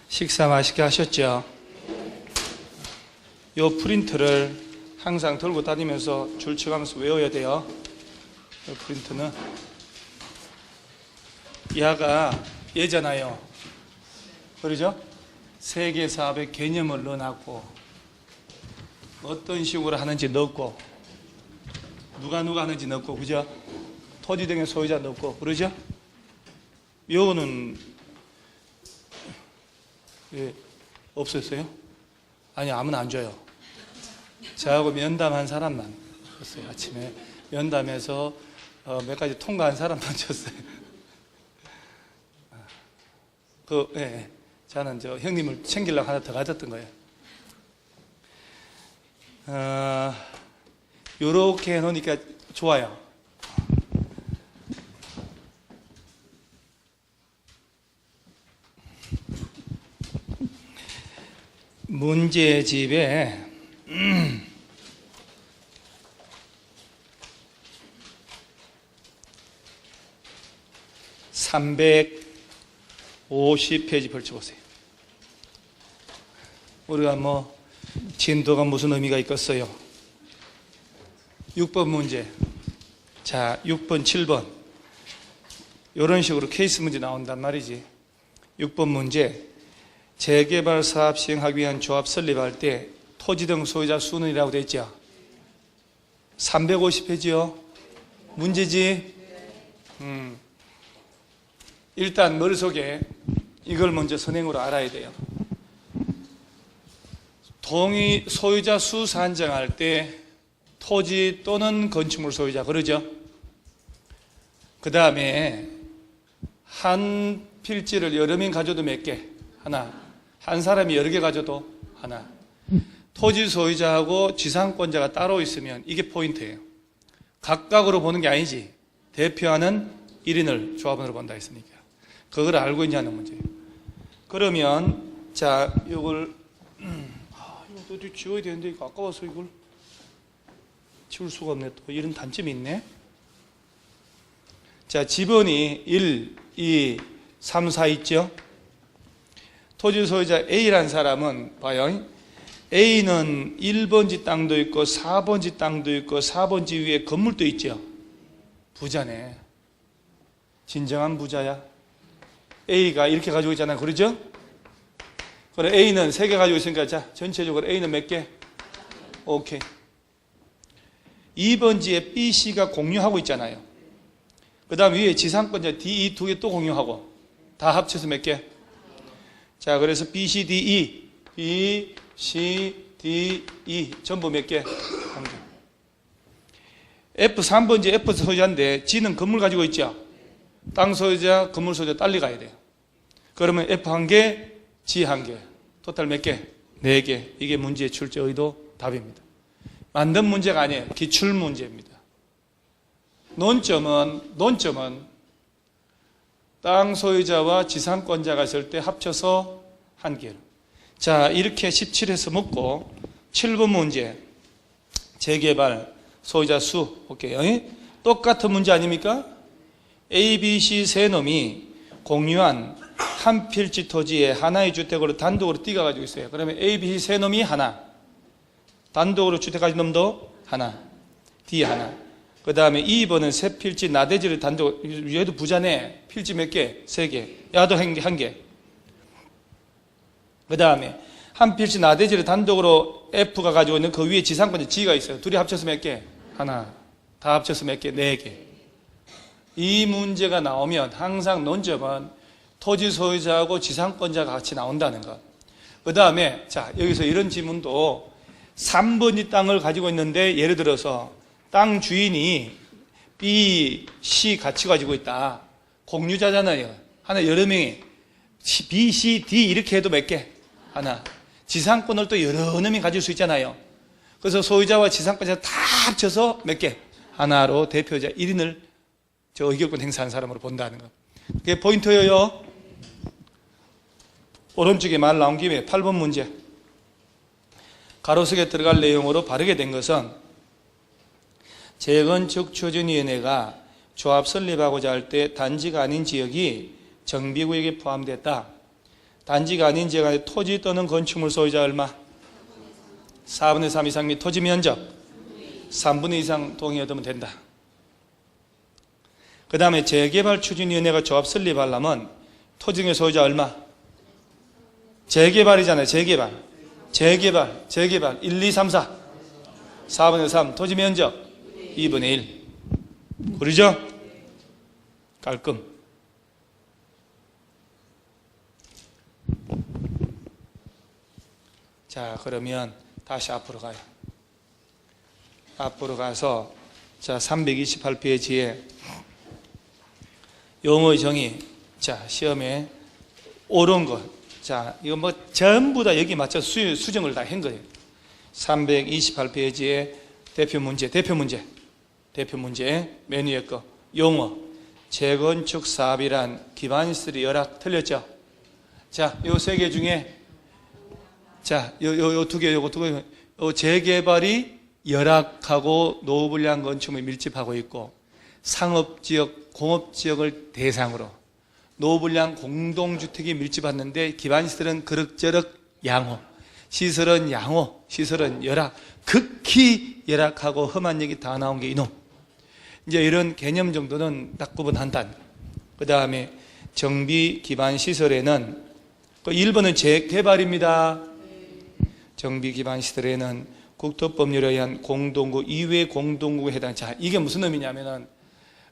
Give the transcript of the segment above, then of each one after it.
식사 맛있게 하셨죠? 요 프린트를 항상 들고 다니면서 줄 쳐가면서 외워야 돼요. 요 프린트는 야가 얘잖아요. 그러죠? 세계 사업의 개념을 넣어놨고 어떤 식으로 하는지 넣고 누가 하는지 넣고, 그죠? 토지 등의 소유자 넣고, 그러죠? 요거는 없었어요? 아니, 아무나 안 줘요. 저하고 면담한 사람만 줬어요. 아침에 면담해서 몇 가지 통과한 사람만 줬어요. 저는 저 형님을 챙기려고 하나 더 가졌던 거예요. 요렇게 해놓으니까 좋아요. 문제집에 350페이지 펼쳐보세요. 우리가 진도가 무슨 의미가 있겠어요? 6번 문제. 자, 6번, 7번. 이런 식으로 케이스 문제 나온단 말이지. 6번 문제. 재개발 사업 시행하기 위한 조합 설립할 때 토지 등 소유자 수는이라고 되어 있죠. 350페이지요. 문제지? 일단 머릿속에 이걸 먼저 선행으로 알아야 돼요. 동의 소유자 수 산정할 때 토지 또는 건축물 소유자, 그러죠? 그 다음에 한 필지를 여러 명 가져도 몇 개? 하나. 한 사람이 여러 개 가져도 하나. 토지 소유자하고 지상권자가 따로 있으면 이게 포인트예요. 각각으로 보는 게 아니지. 대표하는 1인을 조합원으로 본다 했으니까. 그걸 알고 있냐는 문제예요. 그러면 자, 이걸 이거 어디 지워야 되는데 이거 아까워서 이걸 지울 수가 없네. 또 이런 단점이 있네. 자, 지번이 1, 2, 3, 4 있죠? 토지 소유자 A라는 사람은 봐요. A는 1번지 땅도 있고 4번지 땅도 있고 4번지 위에 건물도 있죠. 부자네. 진정한 부자야. A가 이렇게 가지고 있잖아요. 그러죠? 그래, A는 3개 가지고 있으니까 자, 전체적으로 A는 몇 개? 오케이. 2번지에 B, C가 공유하고 있잖아요. 그 다음 위에 지상권자 D, E 2개 또 공유하고 다 합쳐서 몇 개? 자, 그래서 B, C, D, E, B, C, D, E 전부 몇 개? 한 개. F 3번지 F 소유자인데 G는 건물 가지고 있죠. 땅 소유자, 건물 소유자 딸리 가야 돼요. 그러면 F 한 개, G 한 개. 토탈 몇 개? 4개. 이게 문제의 출제 의도 답입니다. 만든 문제가 아니에요. 기출 문제입니다. 논점은 땅 소유자와 지상권자가 있을 때 합쳐서 한 개로. 자, 이렇게 17에서 먹고 7번 문제. 재개발 소유자 수. 오케이. 똑같은 문제 아닙니까? A, B, C 세 놈이 공유한 한 필지 토지에 하나의 주택으로 단독으로 띄어가지고 있어요. 그러면 A, B, C 세 놈이 하나. 단독으로 주택 가진 놈도 하나. D 하나. 그 다음에 2번은 세 필지 나대지를 단독, 얘도 부자네. 필지 몇 개? 3개. 야도 한 개. 그 다음에 한 필지 나대지를 단독으로 F가 가지고 있는 그 위에 지상권자 G가 있어요. 둘이 합쳐서 몇 개? 하나. 다 합쳐서 몇 개? 4개. 이 문제가 나오면 항상 논점은 토지 소유자하고 지상권자가 같이 나온다는 것. 그 다음에 자, 여기서 이런 지문도 3번지 땅을 가지고 있는데 예를 들어서 땅 주인이 B, C 같이 가지고 있다. 공유자잖아요. 하나 여러 명이 B, C, D 이렇게 해도 몇 개? 하나. 지상권을 또 여러 놈이 가질 수 있잖아요. 그래서 소유자와 지상권자 다 합쳐서 몇 개? 하나로 대표자 1인을 의결권 행사한 사람으로 본다는 거. 그게 포인트예요. 오른쪽에 말 나온 김에 8번 문제. 가로수에 들어갈 내용으로 바르게 된 것은 재건축추진위원회가 조합 설립하고자 할 때 단지가 아닌 지역이 정비구역에 포함됐다. 단지가 아닌 지역 안에 토지 또는 건축물 소유자 얼마? 4분의 3 이상 및 토지 면적 3분의 2 이상 동의 얻으면 된다. 그 다음에 재개발 추진위원회가 조합 설립하려면 토지 등의 소유자 얼마? 재개발이잖아요. 재개발 1, 2, 3, 4 4분의 3 토지 면적 2분의 1 그러죠? 깔끔. 자, 그러면 다시 앞으로 가요. 앞으로 가서 자 328페이지에 용어의 정의, 자 시험에 옳은 것, 자 이거 뭐 전부 다 여기 맞춰 수정을 다 한 거예요. 328페이지에 대표 문제 맨 위에 거 용어 재건축 사업이란 기반시설의 열악 틀렸죠? 자, 요 세 개 중에 자, 요 두 개, 요 재개발이 열악하고 노후불량 건축물이 밀집하고 있고 상업지역, 공업지역을 대상으로 노후불량 공동주택이 밀집하는데 기반시설은 그럭저럭 양호, 시설은 열악, 극히 열악하고 험한 얘기 다 나온 게 이놈. 이제 이런 개념 정도는 딱 구분한다. 그 다음에 정비 기반 시설에는 1번은 재개발입니다. 정비 기반 시설에는 국토법률에 의한 공동구 이외 공동구에 해당. 자, 이게 무슨 의미냐면은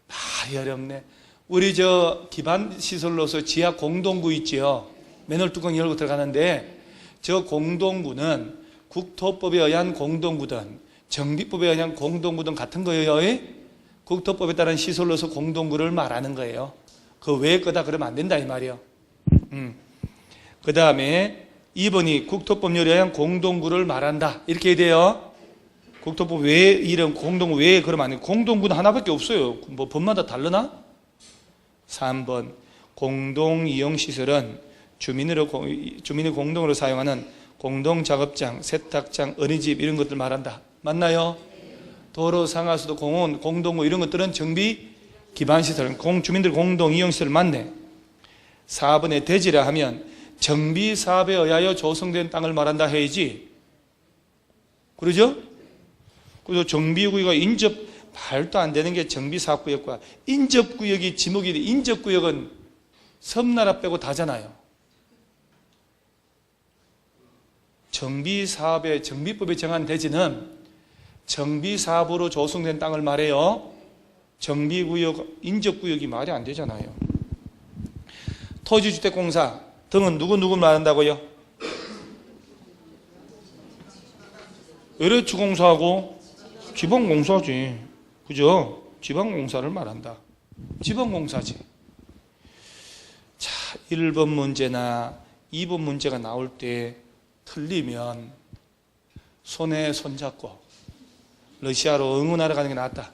말이 어렵네. 우리 저 기반 시설로서 지하 공동구 있지요. 맨홀 뚜껑 열고 들어가는데 저 공동구는 국토법에 의한 공동구든 정비법에 의한 공동구든 같은 거예요. 국토법에 따른 시설로서 공동구를 말하는 거예요. 그 외의 거다 그러면 안 된다 이 말이요. 그 다음에 2번이 국토법률에 의한 공동구를 말한다 이렇게 돼요. 국토법 외에 이런 공동구 외에 그러면 안 돼요. 공동구는 하나밖에 없어요. 뭐 법마다 다르나? 3번 공동이용시설은 주민이 공동으로 사용하는 공동작업장, 세탁장, 어린이집 이런 것들 말한다. 맞나요? 도로, 상하수도, 공원, 공동구 이런 것들은 정비 기반시설, 주민들 공동이용시설 맞네. 4번에 대지라 하면 정비사업에 의하여 조성된 땅을 말한다 해야지. 그러죠? 그래서 정비구역과 인접 말도 안 되는 게 정비사업구역과 인접구역이 지목이 돼. 인접구역은 섬나라 빼고 다잖아요. 정비사업의 정비법에 정한 대지는 정비사업으로 조성된 땅을 말해요. 정비구역, 인접구역이 말이 안 되잖아요. 토지주택공사 등은 누구 말한다고요? LH공사하고 지방공사지. 그죠? 지방공사를 말한다. 지방공사지. 자, 1번 문제나 2번 문제가 나올 때 틀리면 손에 손잡고 러시아로 응원하러 가는 게 낫다.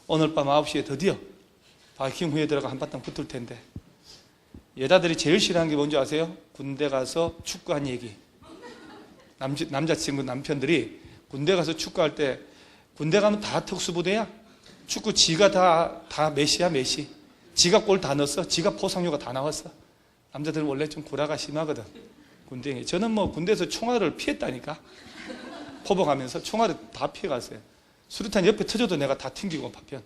오늘 밤 9시에 드디어 바이킹 후에 들어가 한바탕 붙을 텐데. 여자들이 제일 싫어하는 게 뭔지 아세요? 군대 가서 축구한 얘기. 남자친구 남편들이 군대 가서 축구할 때 군대 가면 다 특수부대야. 축구 지가 다 메시야 메시. 지가 골 다 넣었어. 지가 포상료가 다 나왔어. 남자들은 원래 좀 구라가 심하거든. 군대에. 저는 뭐 군대에서 총알을 피했다니까. 포복하면서 총알을 다 피해갔어요. 수류탄 옆에 터져도 내가 다 튕기고 파편.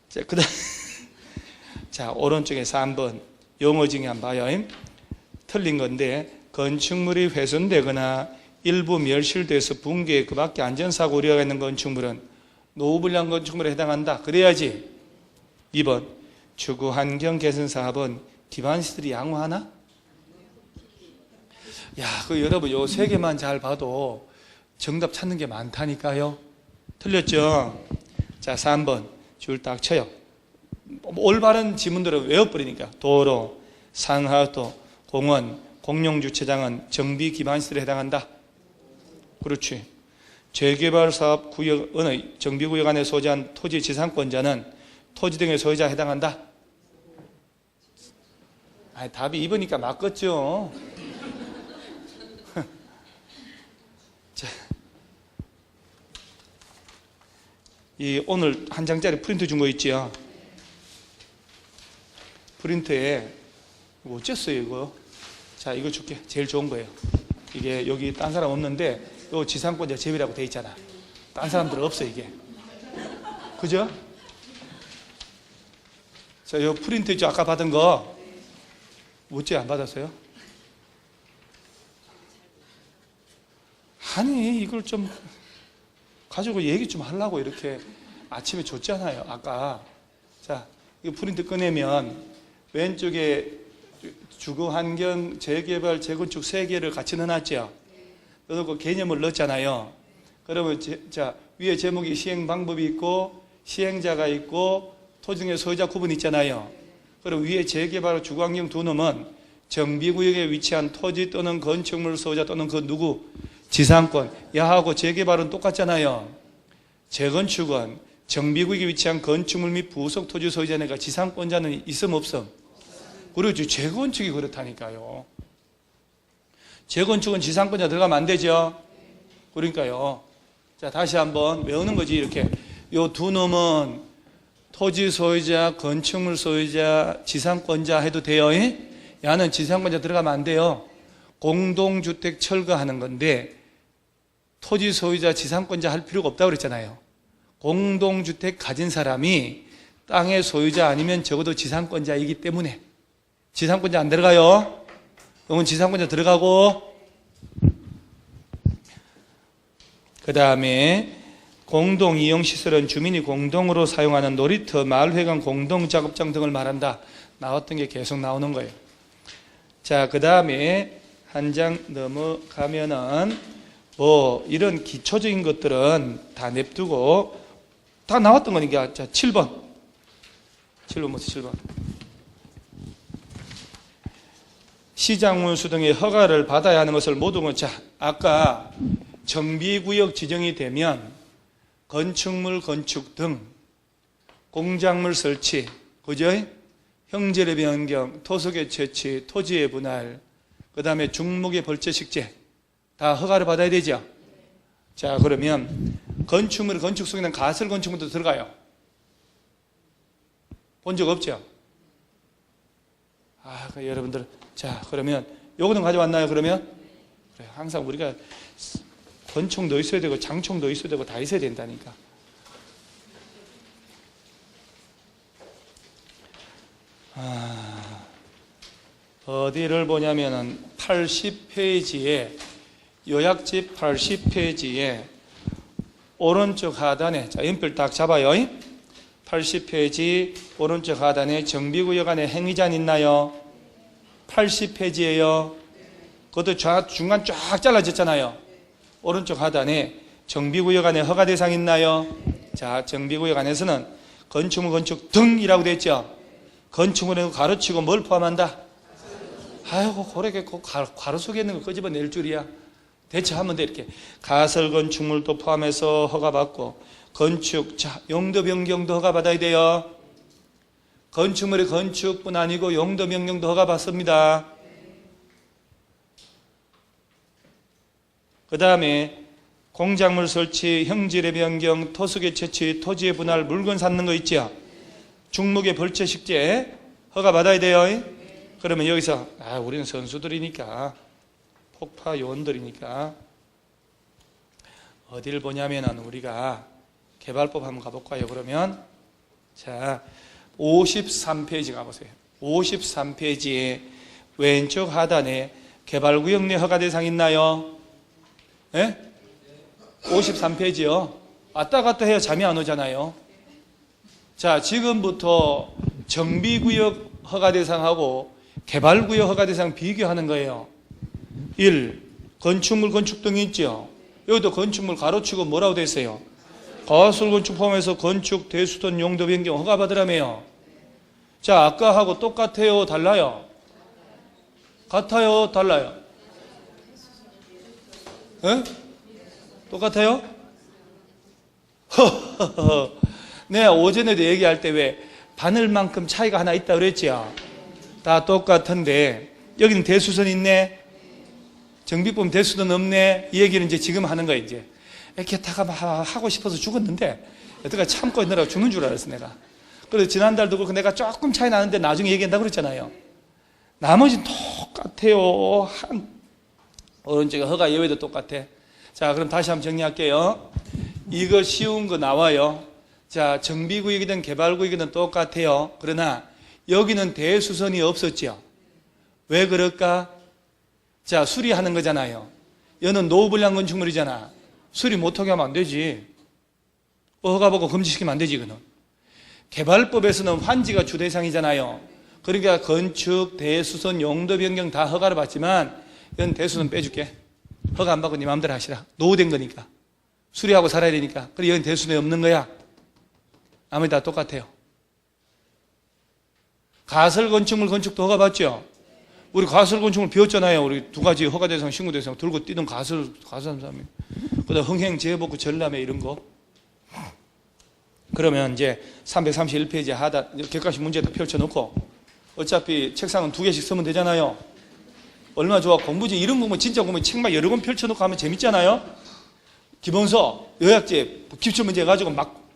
자, 그다음 자, 오른쪽에 3번 용어 중에 한번 봐요. 틀린 건데 건축물이 훼손되거나 일부 멸실돼서 붕괴 그 밖에 안전사고 우려가 있는 건축물은 노후불량 건축물에 해당한다. 그래야지. 2번 주거 환경 개선 사업은 기반시설이 양호하나? 야, 그 여러분 요 세 개만 잘 봐도 정답 찾는 게 많다니까요. 틀렸죠? 자, 3번 줄 딱 쳐요. 올바른 지문들을 외워버리니까. 도로, 상하도, 공원, 공용주차장은 정비 기반시설에 해당한다. 그렇지. 재개발 사업 구역의 정비구역 안에 소재한 토지 지상권자는 토지 등의 소유자에 해당한다. 답이 2번이니까 맞겠죠. 자, 이 오늘 한 장짜리 프린트 준 거 있지요? 프린트에 이거 어쨌어요 이거? 자, 이거 줄게. 제일 좋은 거예요. 이게 여기 딴 사람 없는데 요 지상권자 제외라고 돼 있잖아. 딴 사람들 없어 이게. 그죠? 자, 요 프린트 있죠? 아까 받은 거 어째 안 받았어요? 아니 이걸 좀 가지고 얘기 좀 하려고 이렇게 아침에 줬잖아요. 아까. 자, 이 프린트 꺼내면 왼쪽에 주거환경, 재개발, 재건축 3개를 같이 넣어놨죠. 넣어놓고 개념을 넣었잖아요. 그러면 자, 위에 제목이 시행 방법이 있고 시행자가 있고 토지의 소유자 구분이 있잖아요. 그리고 위에 재개발 주거환경 두 놈은 정비구역에 위치한 토지 또는 건축물 소유자 또는 그 누구 지상권. 야하고 재개발은 똑같잖아요. 재건축은 정비구역에 위치한 건축물 및 부속 토지 소유자니까 지상권자는 있음 없음. 그리고 재건축이 그렇다니까요. 재건축은 지상권자 들어가면 안 되죠. 그러니까요. 자, 다시 한번 외우는 거지. 이렇게 요 두 놈은 토지 소유자, 건축물 소유자, 지상권자 해도 돼요. 야는 지상권자 들어가면 안 돼요. 공동주택 철거하는 건데 토지 소유자, 지상권자 할 필요가 없다고 그랬잖아요. 공동주택 가진 사람이 땅의 소유자 아니면 적어도 지상권자이기 때문에 지상권자 안 들어가요. 그러면 지상권자 들어가고, 그 다음에 공동이용시설은 주민이 공동으로 사용하는 놀이터, 마을회관, 공동작업장 등을 말한다. 나왔던 게 계속 나오는 거예요. 자, 그 다음에 한 장 넘어가면은 이런 기초적인 것들은 다 냅두고 다 나왔던 거니까. 자, 7번. 7번. 시장운수 등의 허가를 받아야 하는 것을 모두, 자, 아까 정비구역 지정이 되면 건축물 건축 등 공작물 설치, 그죠? 형질의 변경, 토속의 채취, 토지의 분할, 그 다음에 중목의 벌채식재 다 허가를 받아야 되죠. 자, 그러면 건축물 건축 속에는 가설 건축물도 들어가요. 본 적 없죠? 여러분들, 자, 그러면 요거는 가져왔나요? 그러면 그래, 항상 우리가 건축도 있어야 되고 장총도 있어야 되고 다 있어야 된다니까. 어디를 보냐면은 80페이지에 요약집 80페이지에 오른쪽 하단에, 자, 연필 딱 잡아요. 80페이지 오른쪽 하단에 정비구역 안에 행위자는 있나요? 80페이지예요. 그것도 중간 쫙 잘라졌잖아요. 오른쪽 하단에 정비구역 안에 허가 대상 있나요? 자, 정비구역 안에서는 건축물 건축 등이라고 되어 있죠. 건축물에 가로치고 뭘 포함한다? 아이고, 그렇게 가로 속에 있는 거 끄집어낼 줄이야. 대처하면 돼. 이렇게 가설 건축물도 포함해서 허가받고, 건축, 자, 용도 변경도 허가받아야 돼요. 건축물의 건축뿐 아니고 용도 변경도 허가받습니다. 그 다음에 공작물 설치, 형질의 변경, 토속의 채취, 토지의 분할, 물건 샀는 거 있죠. 중목의 벌채식재 허가받아야 돼요. 그러면 여기서 우리는 선수들이니까, 폭파 요원들이니까 어디를 보냐면은 우리가 개발법 한번 가볼까요? 그러면 자, 53페이지 가보세요. 53페이지에 왼쪽 하단에 개발구역 내 허가 대상 있나요? 예? 53페이지요. 왔다 갔다 해야 잠이 안 오잖아요. 자, 지금부터 정비구역 허가 대상하고 개발구역 허가 대상 비교하는 거예요. 1. 건축물 건축 등이 있죠. 여기도 건축물 가로치고 뭐라고 되어 있어요? 가설 건축 포함해서 건축, 대수돈, 용도 변경 허가 받으라며요. 자, 아까하고 똑같아요? 달라요? 같아요? 달라요? 에? 똑같아요? 내가 오전에도 얘기할 때 왜 바늘만큼 차이가 하나 있다 그랬죠? 다 똑같은데 여기는 대수선 있네, 정비법 대수선 없네. 이 얘기는 이제 지금 하는 거예요. 이제 이렇게 다가 하고 싶어서 죽었는데 여태까지 참고 있느라고 죽는 줄 알았어 내가. 그래서 지난달도 그렇고 내가 조금 차이 나는데 나중에 얘기한다고 그랬잖아요. 나머지는 똑같아요. 오른쪽에 허가 예외도 똑같아. 자, 그럼 다시 한번 정리할게요. 이거 쉬운 거 나와요. 자, 정비구역이든 개발구역이든 똑같아요. 그러나 여기는 대수선이 없었죠. 왜 그럴까? 자, 수리하는 거잖아요. 여는 노후불량 건축물이잖아. 수리 못하게 하면 안 되지. 허가 받고 금지시키면 안 되지, 이거는. 개발법에서는 환지가 주 대상이잖아요. 그러니까 건축, 대수선, 용도 변경 다 허가를 받지만 이건 대수선 빼줄게. 허가 안 받고 네 마음대로 하시라. 노후된 거니까. 수리하고 살아야 되니까. 그래, 여긴 대수선이 없는 거야. 아무리 다 똑같아요. 가설 건축물 건축도 허가 받죠? 우리 가설 건축물 배웠잖아요. 우리 두 가지 허가 대상, 신고 대상 들고 뛰던 가설 사람이. 그다음 흥행, 재해복구, 전람회 이런 거. 그러면 이제 331페이지 하다 객관식 문제도 펼쳐놓고 어차피 책상은 2개씩 쓰면 되잖아요. 얼마나 좋아. 공부지 이런 공부 진짜 공부 책만 여러 권 펼쳐놓고 하면 재밌잖아요. 기본서, 요약제, 기출문제 가지고 막.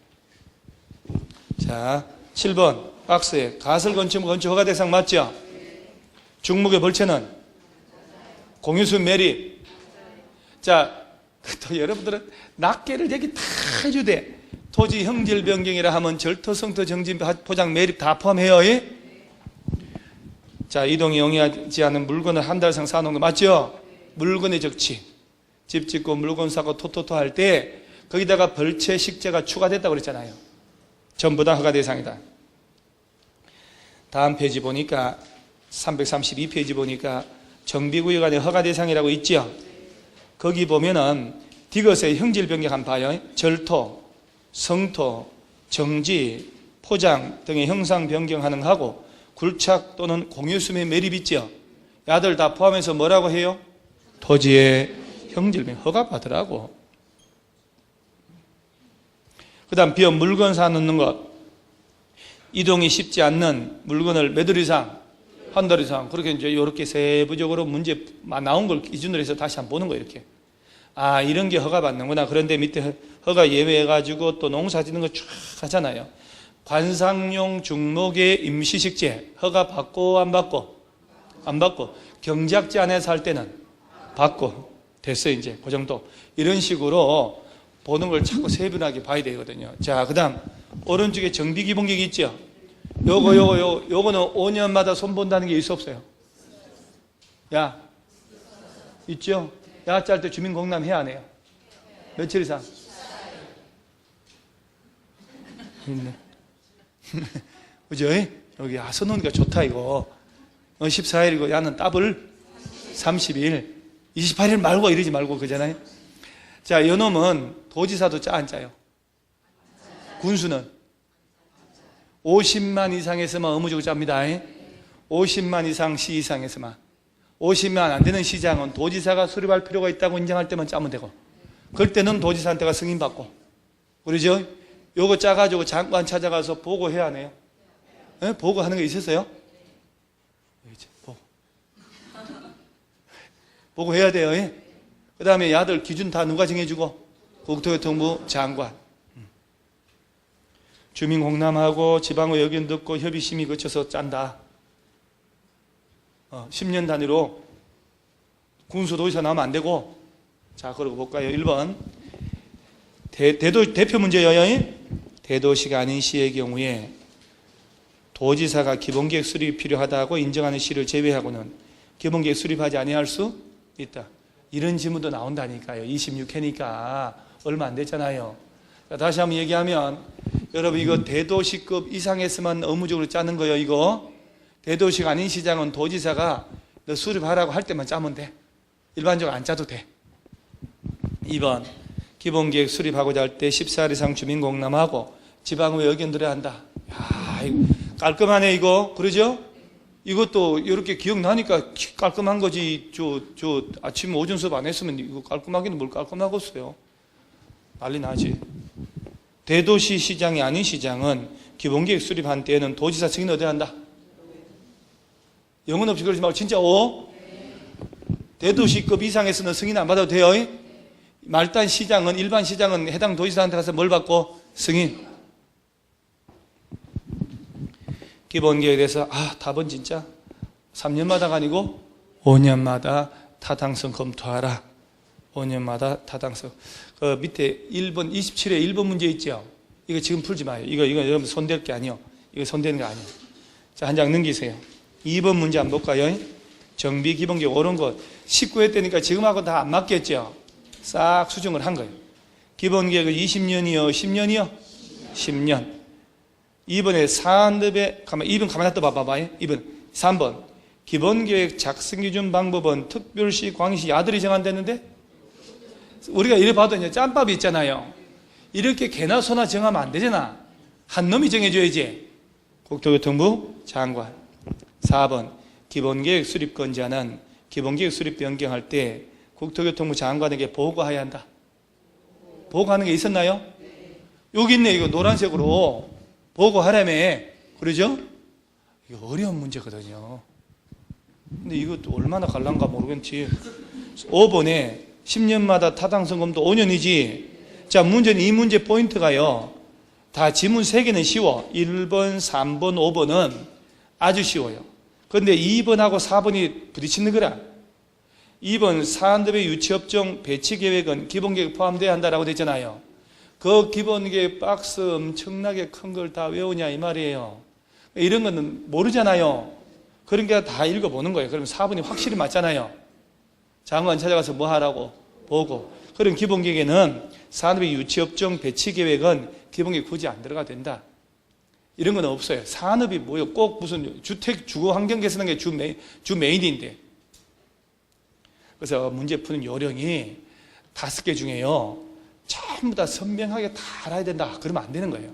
자, 7번 박스에 가설 건축물 건축 허가 대상 맞죠? 중목의 벌채는 공유수용 매립. 자, 또 여러분들은 낱개를 여기 다 해주대. 토지 형질 변경이라 하면 절토, 성토, 정진, 포장, 매립 다 포함해요. 예? 자, 이동이 용이하지 않은 물건을 한 달 이상 사놓은 거 맞죠? 물건의 적치. 집 짓고 물건 사고 토토토 할 때 거기다가 벌채, 식재가 추가됐다고 그랬잖아요. 전부 다 허가 대상이다. 다음 페이지 보니까 332페이지 보니까 정비구역 안에 허가 대상이라고 있죠? 거기 보면은 디귿의 형질 변경 한번 봐요. 절토, 성토, 정지, 포장 등의 형상 변경 가능하고 굴착 또는 공유수매 매립 있죠? 야들 다 포함해서 뭐라고 해요? 토지의 형질 변경 허가 받으라고. 그 다음 비어 물건 사놓는 것. 이동이 쉽지 않는 물건을 몇 월 이상? 한 달 이상. 그렇게 이제 이렇게 세부적으로 문제 나온 걸 기준으로 해서 다시 한번 보는 거예요, 이렇게. 아, 이런 게 허가 받는구나. 그런데 밑에 허가 예외해가지고 또 농사 짓는 거 쫙 하잖아요. 관상용 중목의 임시식재. 허가 받고, 안 받고? 안 받고. 경작지 안에서 할 때는 받고. 됐어요, 이제. 그 정도. 이런 식으로 보는 걸 자꾸 세분하게 봐야 되거든요. 자, 그 다음. 오른쪽에 정비기본계획 있죠? 요거는 5년마다 손본다는 게 있어 없어요? 야, 있죠? 야자 할 때 주민공람 해야 안 해요? 며칠 이상? 있네. 그죠? 여기 써놓으니까 좋다, 이거. 14일이고, 야는 더블 30일. 28일 말고 이러지 말고, 그잖아요? 자, 요놈은 도지사도 짜, 안 짜요? 군수는 50만 이상에서만 의무적으로 짭니다. 50만 이상 시 이상에서만. 50만 안 되는 시장은 도지사가 수립할 필요가 있다고 인정할 때만 짜면 되고, 그럴 때는 도지사한테가 승인받고. 그러죠? 요거 짜가지고 장관 찾아가서 보고해야 하네요. 네? 보고하는 거 있었어요? 보고해야 돼요. 그 다음에 야들 기준 다 누가 정해주고? 국토교통부 장관. 주민공람하고 지방의 의견 듣고 협의심의 거쳐서 짠다. 10년 단위로 군수 도지사 나오면 안 되고. 자, 그러고 볼까요? 1번. 대표 문제예요. 대도시가 아닌 시의 경우에 도지사가 기본계획 수립이 필요하다고 인정하는 시를 제외하고는 기본계획 수립하지 아니할 수 있다. 이런 질문도 나온다니까요. 26회니까 얼마 안 됐잖아요. 자, 다시 한번 얘기하면 여러분, 이거 대도시급 이상에서만 의무적으로 짜는 거예요. 이거 대도시가 아닌 시장은 도지사가 너 수립하라고 할 때만 짜면 돼. 일반적으로 안 짜도 돼. 2번. 기본계획 수립하고자 할 때 14일 이상 주민공람하고 지방의 의견 들어야 한다. 야, 이거 깔끔하네, 이거. 그러죠? 이것도 이렇게 기억나니까 깔끔한 거지. 아침 오전 수업 안 했으면 이거 깔끔하기는 뭘 깔끔하겠어요. 난리 나지. 대도시 시장이 아닌 시장은 기본계획 수립한 때에는 도지사 승인 얻어야 한다. 영혼 없이 그러지 말고 진짜 대도시급 이상에서는 승인 안 받아도 돼요. 말단 시장은, 일반 시장은 해당 도지사한테 가서 뭘 받고? 승인. 기본계획에 대해서 답은 진짜 3년마다가 아니고 5년마다 타당성 검토하라. 5년마다 타당성. 그 밑에 1번 27회 1번 문제 있죠. 이거 지금 풀지 마요. 이거 여러분 손댈 게 아니요. 이거 손대는 거 아니에요. 자, 한 장 넘기세요. 2번 문제 한번 볼까요? 정비 기본계획 옳은 것 19회 때니까 지금하고 다 안 맞겠죠. 싹 수정을 한 거예요. 기본계획을 20년이요 10년이요 10년. 2번에 사안급에 2번 가만히 놔둬봐봐요. 2번 3번 기본계획 작성기준 방법은 특별시 광역시 야들이 정한다는데 우리가 이래 봐도 이제 짬밥이 있잖아요. 이렇게 개나 소나 정하면 안 되잖아. 한 놈이 정해줘야지. 국토교통부 장관. 4번 기본계획 수립권자는 기본계획 수립 변경할 때 국토교통부 장관에게 보고해야 한다. 보고하는 게 있었나요? 여기 있네. 이거 노란색으로 보고하라며. 그러죠? 이거 어려운 문제거든요. 근데 이것도 얼마나 갈란가 모르겠지. 5번에 10년마다 타당성 검토 5년이지. 자, 문제는 이 문제 포인트가요. 다 지문 3개는 쉬워. 1번, 3번, 5번은 아주 쉬워요. 그런데 2번하고 4번이 부딪히는 거라. 2번 사안급의 유치업종 배치계획은 기본계획 포함돼야 한다라고 됐잖아요. 그 기본계획 박스 엄청나게 큰 걸 다 외우냐 이 말이에요. 이런 거는 모르잖아요. 그러니까 다 읽어보는 거예요. 그러면 4번이 확실히 맞잖아요. 장관 찾아가서 뭐 하라고? 보고. 그럼 기본계획에는 사안급의 유치업종 배치계획은 기본계획 굳이 안 들어가도 된다. 이런 건 없어요. 산업이 뭐예요? 꼭 무슨 주택 주거 환경 개선하는 게 주 메인인데. 그래서 문제 푸는 요령이 5개 중에요. 전부 다 선명하게 다 알아야 된다. 그러면 안 되는 거예요.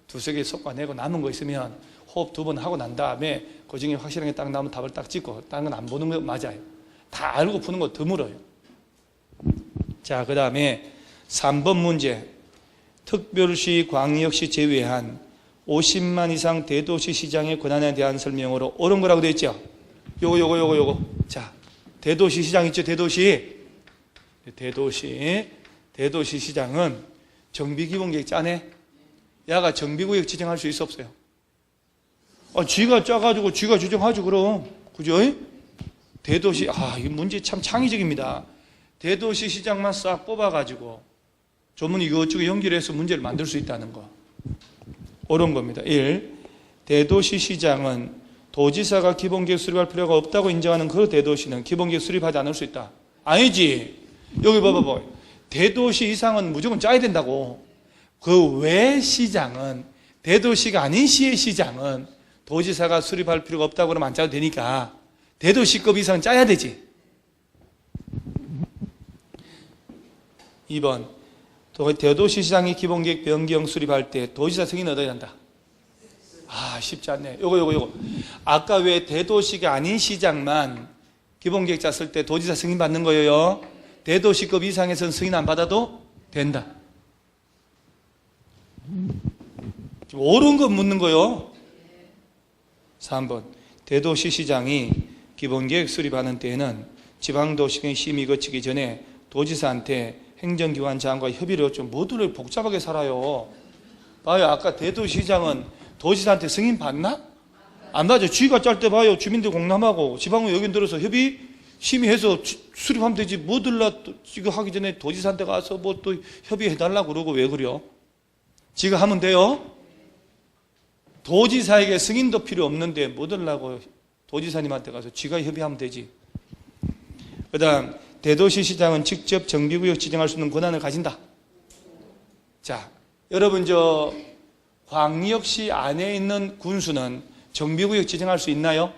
2-3개 솎아내고 남은 거 있으면 호흡 2번 하고 난 다음에 그 중에 확실하게 딱 나오면 답을 딱 찍고 다른 건 안 보는 거 맞아요. 다 알고 푸는 거 드물어요. 자, 그 다음에 3번 문제. 특별시, 광역시 제외한 50만 이상 대도시 시장의 권한에 대한 설명으로 옳은 거라고 되어 있죠. 요거. 자, 대도시 시장 있죠. 대도시 시장은 정비기본계획 짜네. 야가 정비구역 지정할 수 있어 없어요? 쥐가 짜가지고 쥐가 지정하죠. 그럼 그죠? 대도시 이 문제 참 창의적입니다. 대도시 시장만 싹 뽑아가지고 조문 이것저것 연결해서 문제를 만들 수 있다는 거. 옳은 겁니다. 1. 대도시 시장은 도지사가 기본계획 수립할 필요가 없다고 인정하는 그 대도시는 기본계획 수립하지 않을 수 있다. 아니지. 여기 봐봐. 대도시 이상은 무조건 짜야 된다고. 그 외 시장은 대도시가 아닌 시의 시장은 도지사가 수립할 필요가 없다고 그러면 안 짜도 되니까 대도시급 이상은 짜야 되지. 2번 대도시 시장이 기본계획 변경 수립할 때 도지사 승인 얻어야 한다. 쉽지 않네. 요거. 아까 왜 대도시가 아닌 시장만 기본계획 짰을 때 도지사 승인 받는 거예요? 대도시급 이상에서는 승인 안 받아도 된다. 지금 옳은 거 묻는 거요. 3번 대도시 시장이 기본계획 수립하는 때에는 지방도시의 심의 거치기 전에 도지사한테 행정기관 장관과 협의를 좀 모두를 복잡하게 살아요. 봐요. 아까 대도시장은 도지사한테 승인 받나? 안 받죠. 쥐가 짤 때 봐요. 주민들 공람하고 지방은 여기 들어서 협의 심의해서 수립하면 되지. 뭐들라 지가 하기 전에 도지사한테 가서 뭐 또 협의해달라고 그러고 왜 그래요? 지가 하면 돼요? 도지사에게 승인도 필요 없는데 뭐들라고 도지사님한테 가서 지가 협의하면 되지. 그 다음 대도시 시장은 직접 정비구역 지정할 수 있는 권한을 가진다. 자, 여러분 광역시 안에 있는 군수는 정비구역 지정할 수 있나요?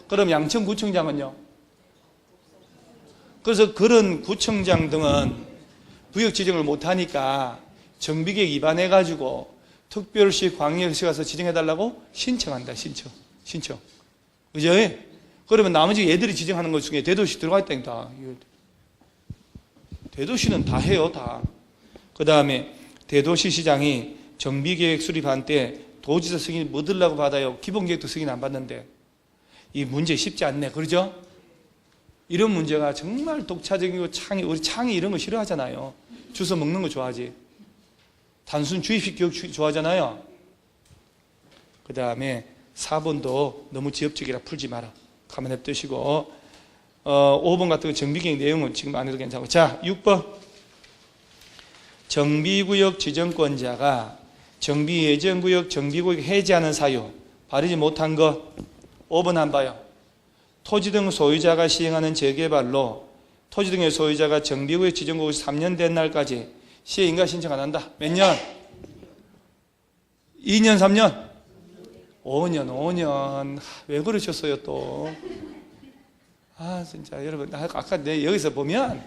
그럼 양천구청장은요? 그래서 그런 구청장 등은 구역 지정을 못하니까 정비계획 위반해가지고 특별시 광역시 가서 지정해달라고 신청한다. 신청. 그죠? 그러면 나머지 얘들이 지정하는 것 중에 대도시 들어가 있다니까. 대도시는 다 해요, 다. 그 다음에 대도시 시장이 정비계획 수립한 때 도지사 승인 뭐 들라고 받아요? 기본계획도 승인 안 받는데. 이 문제 쉽지 않네. 그러죠? 이런 문제가 정말 독차적이고 우리 창이 이런 거 싫어하잖아요. 주워 먹는 거 좋아하지. 단순 주입식 교육 좋아하잖아요. 그 다음에 4번도 너무 지엽적이라 풀지 마라. 가만 냅두시고 5번 같은 거 정비계획 내용은 지금 안 해도 괜찮고. 자, 6번. 정비구역 지정권자가 정비예정구역 정비구역 해제하는 사유 바르지 못한 것. 5번 한 봐요. 토지 등 소유자가 시행하는 재개발로 토지 등의 소유자가 정비구역 지정구역 3년 된 날까지 시에 인가 신청 안 한다. 몇 년? 2년, 3년? 5년. 왜 그러셨어요 또? 진짜 여러분, 아까 내 여기서 보면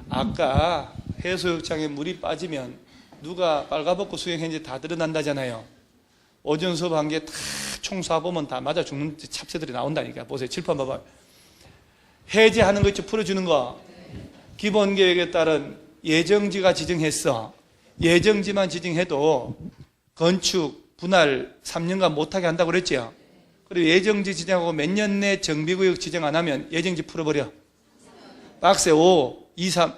아까 해수욕장에 물이 빠지면 누가 빨가벗고 수영했는지 다 드러난다잖아요. 오전 수업 한 게 다 총 쏴보면 다 맞아 죽는 잡새들이 나온다니까. 보세요. 칠판 봐봐요. 해제하는 거 있죠. 풀어주는 거. 기본계획에 따른 예정지가 지정했어. 예정지만 지정해도 건축, 분할 3년간 못하게 한다고 그랬죠. 그리고 예정지 지정하고 몇 년 내 정비구역 지정 안 하면 예정지 풀어버려. 박스에 5, 2, 3,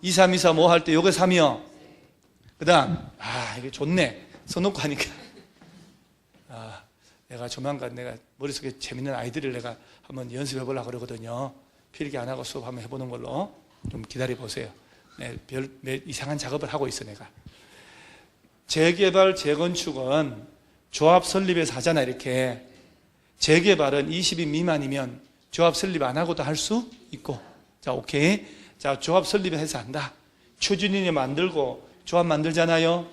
2, 3, 2, 3, 5 할 때 요거 3이요. 그 다음, 이게 좋네. 써놓고 하니까. 내가 조만간 내가 머릿속에 재밌는 아이들을 내가 한번 연습해 보려고 그러거든요. 필기 안 하고 수업 한번 해보는 걸로 좀 기다려 보세요. 이상한 작업을 하고 있어, 내가. 재개발, 재건축은 조합 설립에서 하잖아, 이렇게. 재개발은 20인 미만이면 조합 설립 안 하고도 할 수 있고. 자, 오케이. 자, 조합 설립해서 한다. 추진인이 만들고 조합 만들잖아요.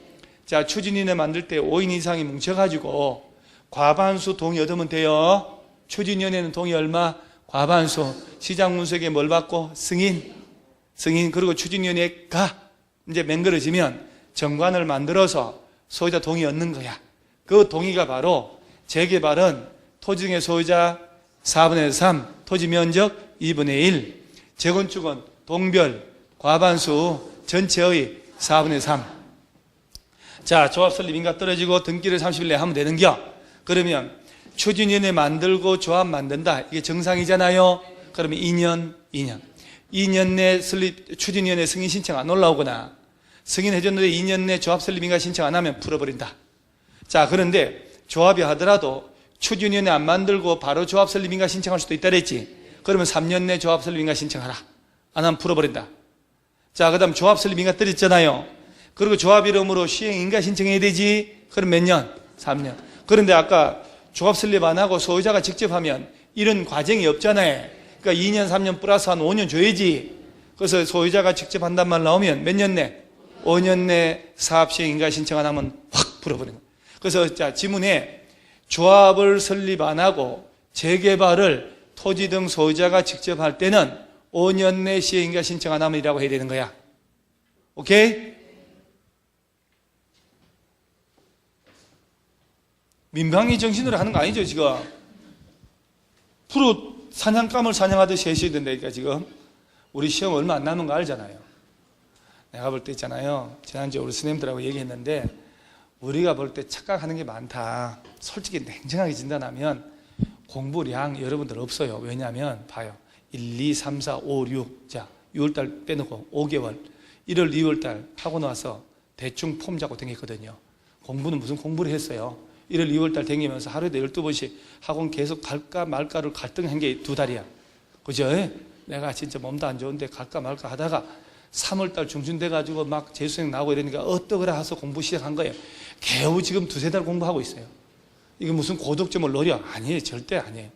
자, 추진인에 만들 때 5인 이상이 뭉쳐가지고 과반수 동의 얻으면 돼요. 추진위원회는 동의 얼마? 과반수. 시장문수에게 뭘 받고? 승인. 그리고 추진위원회가 이제 맹그러지면 정관을 만들어서 소유자 동의 얻는 거야. 그 동의가 바로 재개발은 토지 등의 소유자 4분의 3, 토지 면적 2분의 1, 재건축은 동별, 과반수, 전체의 4분의 3. 자, 조합 설립 인가 떨어지고 등기를 30일 내에 하면 되는겨. 그러면 추진위원회 만들고 조합 만든다. 이게 정상이잖아요. 그러면 2년 내 설립 추진위원회 승인 신청 안 올라오거나 승인해줬는데 2년 내 조합 설립 인가 신청 안 하면 풀어버린다. 자, 그런데 조합이 하더라도 추진위원회 안 만들고 바로 조합 설립 인가 신청할 수도 있다 그랬지. 그러면 3년 내 조합 설립 인가 신청하라. 안 하면 풀어버린다. 자, 그 다음 조합 설립 인가 떨어졌잖아요. 그리고 조합 이름으로 시행 인가 신청해야 되지. 그럼 몇 년? 3년. 그런데 아까 조합 설립 안 하고 소유자가 직접 하면 이런 과정이 없잖아요. 그러니까 2년, 3년 플러스 한 5년 줘야지. 그래서 소유자가 직접 한단 말 나오면 몇 년 내? 5년 내 사업 시행 인가 신청 안 하면 확 풀어버리는 거예요. 그래서 자, 지문에 조합을 설립 안 하고 재개발을 토지 등 소유자가 직접 할 때는 5년 내 시행 인가 신청 안 하면 이라고 해야 되는 거야. 오케이? 민방위 정신으로 하는 거 아니죠, 지금? 프로 사냥감을 사냥하듯이 해셔야 된다니까, 지금. 우리 시험 얼마 안 남은 거 알잖아요. 내가 볼 때 있잖아요. 지난주에 우리 스님들하고 얘기했는데, 우리가 볼 때 착각하는 게 많다. 솔직히 냉정하게 진단하면 공부량 여러분들 없어요. 왜냐하면, 봐요. 1, 2, 3, 4, 5, 6. 자, 6월달 빼놓고 5개월. 1월, 2월달 하고 나서 대충 폼 잡고 다녔거든요. 공부는 무슨 공부를 했어요. 1월, 2월달 다니면서 하루에도 12번씩 학원 계속 갈까 말까를 갈등한 게 2달이야. 그죠? 내가 진짜 몸도 안 좋은데 갈까 말까 하다가 3월달 중순 돼가지고 막 재수생 나오고 이러니까 어떡하라 해서 공부 시작한 거예요. 겨우 지금 2-3달 공부하고 있어요. 이게 무슨 고득점을 노려? 아니에요. 절대 아니에요.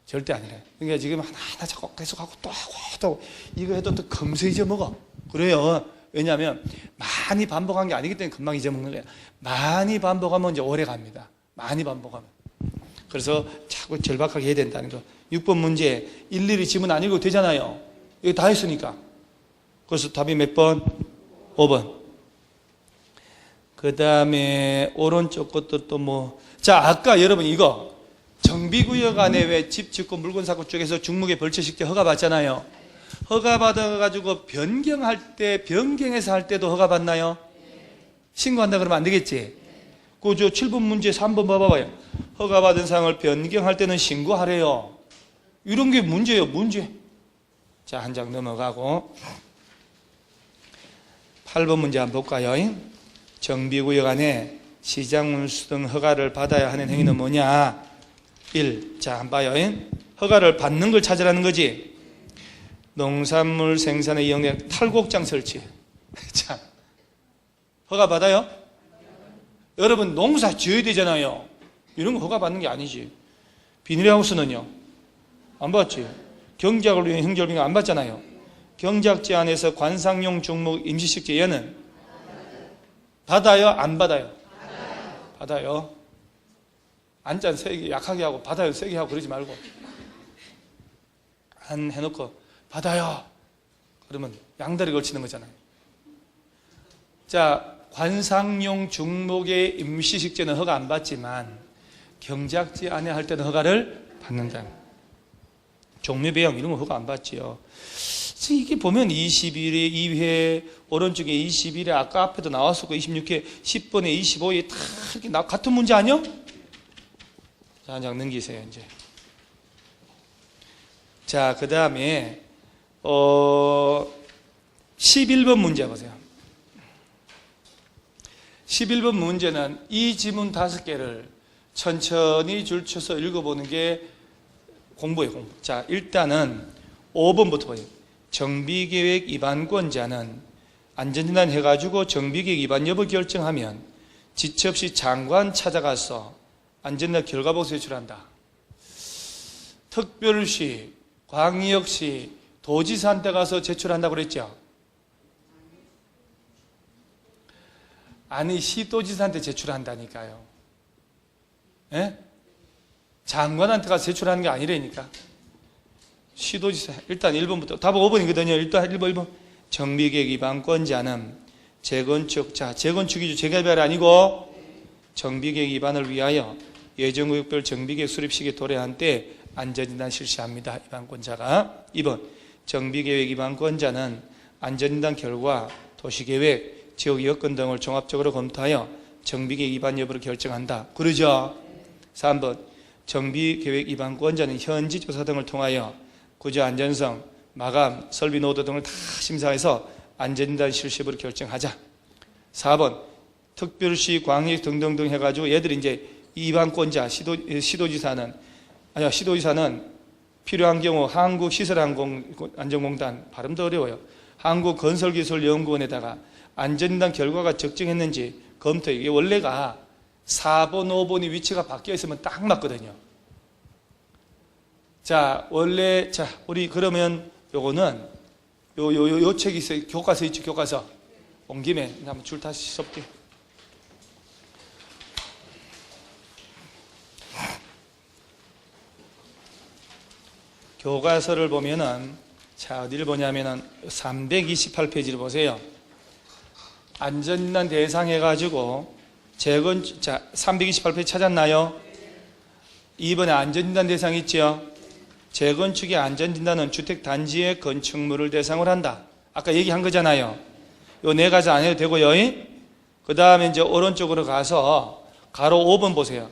절대 아니래요. 그러니까 지금 하나 자꾸 계속 하고 또 하고 또 하고 이거 해도 또 금세 잊어먹어. 그래요. 왜냐하면 많이 반복한 게 아니기 때문에 금방 잊어먹는 거예요. 많이 반복하면 이제 오래 갑니다. 많이 반복하면. 그래서 자꾸 절박하게 해야 된다는 거. 6번 문제 일일이 지문 안 읽어도 되잖아요. 이거 다 했으니까. 그래서 답이 몇 번? 5번. 그 다음에 오른쪽 것도 또 뭐. 자, 아까 여러분 이거 정비구역 안에 왜 집 짓고 물건 사고 쪽에서 중목에 벌초식재 허가 받잖아요. 허가 받아가지고 변경할 때, 변경해서 할 때도 허가 받나요? 신고한다 그러면 안 되겠지? 그저 7번 문제 3번 봐봐요. 허가 받은 사항을 변경할 때는 신고하래요. 이런 게 문제예요, 문제. 자, 한 장 넘어가고 8번 문제 한번 볼까요? 정비구역 안에 시장문수 등 허가를 받아야 하는 행위는 뭐냐? 1. 자, 한번 봐요. 허가를 받는 걸 찾으라는 거지. 농산물 생산에 이용된 탈곡장 설치. 자, 허가 받아요? 여러분 농사 지어야 되잖아요. 이런 거 허가 받는 게 아니지. 비닐하우스는요? 안 받지. 경작을 위한 형절비는 안 받잖아요. 경작지 안에서 관상용 중목 임시식재 얘는 받아요? 안 받아요? 받아요. 안짠 세게 약하게 하고 받아요 세게 하고 그러지 말고 안 해놓고 받아요 그러면 양다리 걸치는 거잖아요. 자, 관상용 중목의 임시식재는 허가 안 받지만 경작지 안에 할 때는 허가를 받는다. 종묘배양 이런 거 허가 안 받지요. 이게 보면 21회 2회 오른쪽에 21회 아까 앞에도 나왔었고 26회 10번에 25회 다 이렇게 같은 문제 아니요? 자, 한 장 넘기세요 이제. 자, 그 다음에 11번 문제 보세요. 11번 문제는 이 지문 5개를 천천히 줄쳐서 읽어보는 게 공부예요, 공부. 자, 일단은 5번부터 보세요. 정비계획 위반권자는 안전진단 해가지고 정비계획 위반 여부 결정하면 지체 없이 장관 찾아가서 안전진단 결과보고 제출한다. 특별시, 광역시, 도지사한테 가서 제출한다고 그랬죠? 아니, 시도지사한테 제출한다니까요. 예? 장관한테 가서 제출하는 게 아니라니까. 시도지사, 일단 1번부터. 답은 5번이거든요. 일단 1번. 정비계획 위반권자는 재건축, 자, 재건축이죠. 재개발이 아니고 정비계획 위반을 위하여 예정구역별 정비계획 수립 시기에 도래한 때 안전진단 실시합니다. 위반권자가. 2번. 정비계획 위반권자는 안전진단 결과 도시계획, 지역 여건 등을 종합적으로 검토하여 정비계획 위반 여부를 결정한다. 그러죠? 3번. 정비계획 위반권자는 현지 조사 등을 통하여 구조 안전성, 마감, 설비 노도 등을 다 심사해서 안전진단 실시 여부를 결정하자. 4번. 특별시, 광역 등등등 해가지고 얘들이 이제 위반권자, 시도지사는 필요한 경우 한국시설안전공단, 발음도 어려워요. 한국건설기술연구원에다가 안전진단 결과가 적정했는지 검토해. 이게 원래가 4번, 5번이 위치가 바뀌어 있으면 딱 맞거든요. 자, 원래, 자, 우리 그러면 요거는, 요 책이 있어요. 교과서 있죠, 교과서. 온 김에 한번 줄 다시 섭게. 교과서를 보면은, 자, 어디를 보냐면은 328페이지를 보세요. 안전진단 대상 해가지고, 자, 328페이지 찾았나요? 2번에 안전진단 대상 있죠? 재건축의 안전진단은 주택단지의 건축물을 대상으로 한다. 아까 얘기한 거잖아요. 요 4가지 안 해도 되고요. 그 다음에 이제 오른쪽으로 가서 가로 5번 보세요.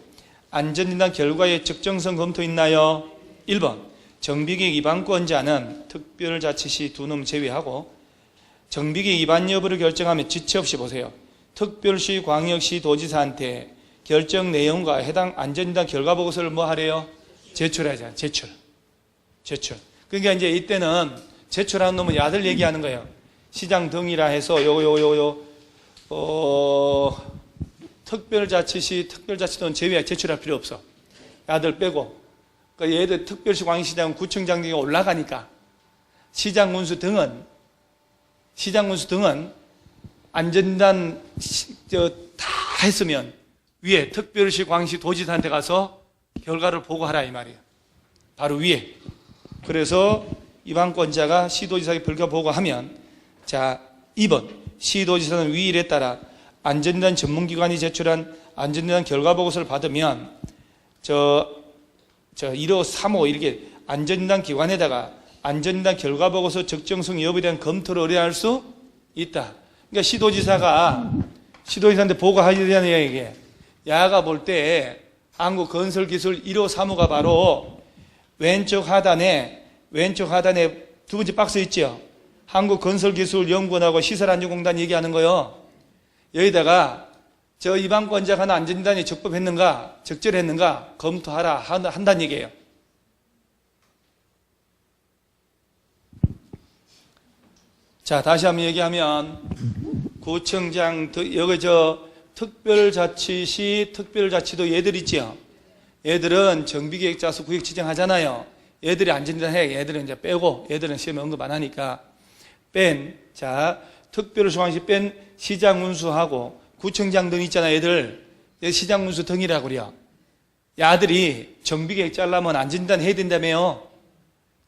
안전진단 결과의 적정성 검토 있나요? 1번. 정비계획 위반권자는 특별자치시 2놈 제외하고 정비계획 위반 여부를 결정하면 지체 없이 보세요. 특별시, 광역시, 도지사한테 결정 내용과 해당 안전진단 결과 보고서를 뭐 하래요? 제출하자. 제출. 그러니까 이제 이때는 제출하는 놈은 야들 얘기하는 거예요. 시장 등이라 해서 특별자치시, 특별자치도는 제외 제출할 필요 없어. 야들 빼고. 그러니까 얘들 특별시, 광역시장, 구청장 등이 올라가니까 시장군수 등은 안전진단 다 했으면 위에 특별시, 광역시, 도지사한테 가서 결과를 보고하라 이 말이에요. 바로 위에. 그래서 위반권자가 시도지사에게 불가 보고하면, 자, 2번. 시도지사는 위 일에 따라 안전진단 전문기관이 제출한 안전진단 결과 보고서를 받으면 1호, 3호 이렇게 안전진단 기관에다가 안전진단 결과 보고서 적정성 여부에 대한 검토를 의뢰할 수 있다. 그러니까 시도지사한테 보고하야 되는 이게. 야가 볼 때 한국건설기술 1호, 3호가 바로 왼쪽 하단에 두 번째 박스 있죠? 한국건설기술연구원하고 시설안전공단 얘기하는 거요. 여기다가 저 위반권자가 하는 안전진단이 적법했는가, 적절했는가 검토하라 한다는 얘기예요. 자, 다시 한번 얘기하면 구청장, 여기 특별자치시, 특별자치도 얘들 있죠. 얘들은 정비계획 짜서 구역 지정하잖아요. 얘들이 안전진단 해. 얘들은 이제 빼고, 얘들은 시험에 언급 안 하니까 자, 특별소방시 뺀 시장 운수하고 구청장 등 있잖아. 얘들 시장 운수 등이라고 그래요. 야들이 정비계획 짜려면 안전진단 해야 된다며요.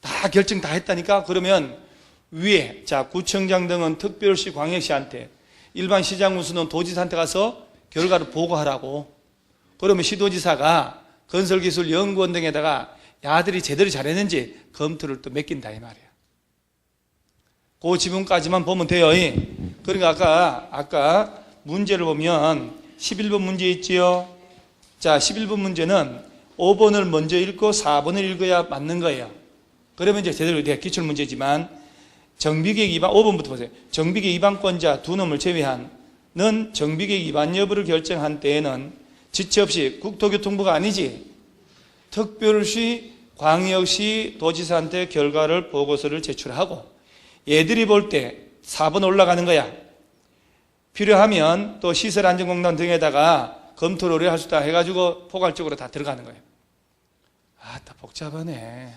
다 결정 다 했다니까. 그러면 위에, 자, 구청장 등은 특별시 광역시한테, 일반 시장 운수는 도지사한테 가서 결과를 보고하라고. 그러면 시도지사가 건설기술연구원 등에다가 야들이 제대로 잘했는지 검토를 또 맡긴다 이 말이에요. 그 지문까지만 보면 돼요. 그러니까 아까 문제를 보면 11번 문제 있지요. 자, 11번 문제는 5번을 먼저 읽고 4번을 읽어야 맞는 거예요. 그러면 이제 제대로 돼. 기출문제지만 정비계획 위반, 5번부터 보세요. 정비계획 위반권자 두 놈을 제외한 는 정비계획 위반 여부를 결정한 때에는 지체 없이 국토교통부가 아니지 특별시, 광역시, 도지사한테 결과를 보고서를 제출하고 얘들이 볼 때 4번 올라가는 거야. 필요하면 또 시설안전공단 등에다가 검토를 의뢰할 수 있다 해가지고 포괄적으로 다 들어가는 거예요. 아, 다 복잡하네.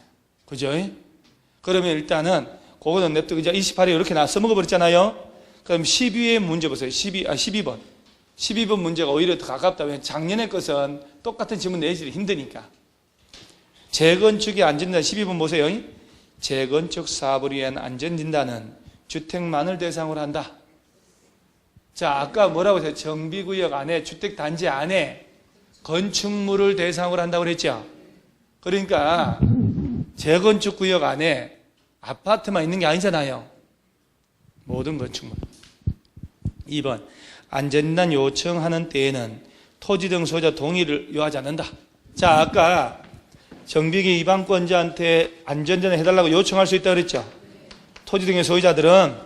그죠? 그러면 일단은 그거는 냅두고 이제 28에 이렇게 써먹어 버렸잖아요. 그럼 12의 문제 보세요. 12번. 12번 문제가 오히려 더 가깝다. 왜냐하면 작년의 것은 똑같은 지문 내기 힘드니까. 재건축의 안전진단 12번 보세요. 재건축 사업을 위한 안전진단은 주택만을 대상으로 한다. 자, 아까 뭐라고 했어요? 정비구역 안에, 주택단지 안에 건축물을 대상으로 한다고 그랬죠? 그러니까 재건축구역 안에 아파트만 있는 게 아니잖아요. 모든 건축물. 2번, 안전진단 요청하는 때에는 토지 등 소유자 동의를 요하지 않는다. 자, 아까 정비계획 위반권자한테 안전진단 해달라고 요청할 수 있다고 그랬죠? 토지 등의 소유자들은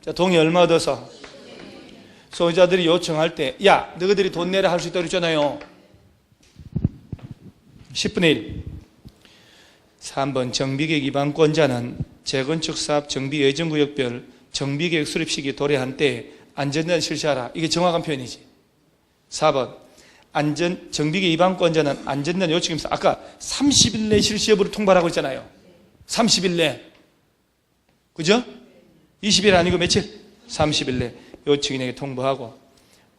자, 동의 얼마 얻어서? 소유자들이 요청할 때, 야, 너희들이 돈 내라 할 수 있다고 그랬잖아요. 10분의 1. 3번, 정비계획 위반권자는 재건축 사업 정비 예정구역별 정비계획 수립 시기 도래한 때 안전진단 실시하라. 이게 정확한 표현이지. 4번, 정비계획 위반권자는 안전진단 요청이면서 아까 30일 내 실시 여부를 통보하라고 했잖아요. 30일 내. 그죠? 20일 아니고 며칠? 30일 내 요청인에게 통보하고.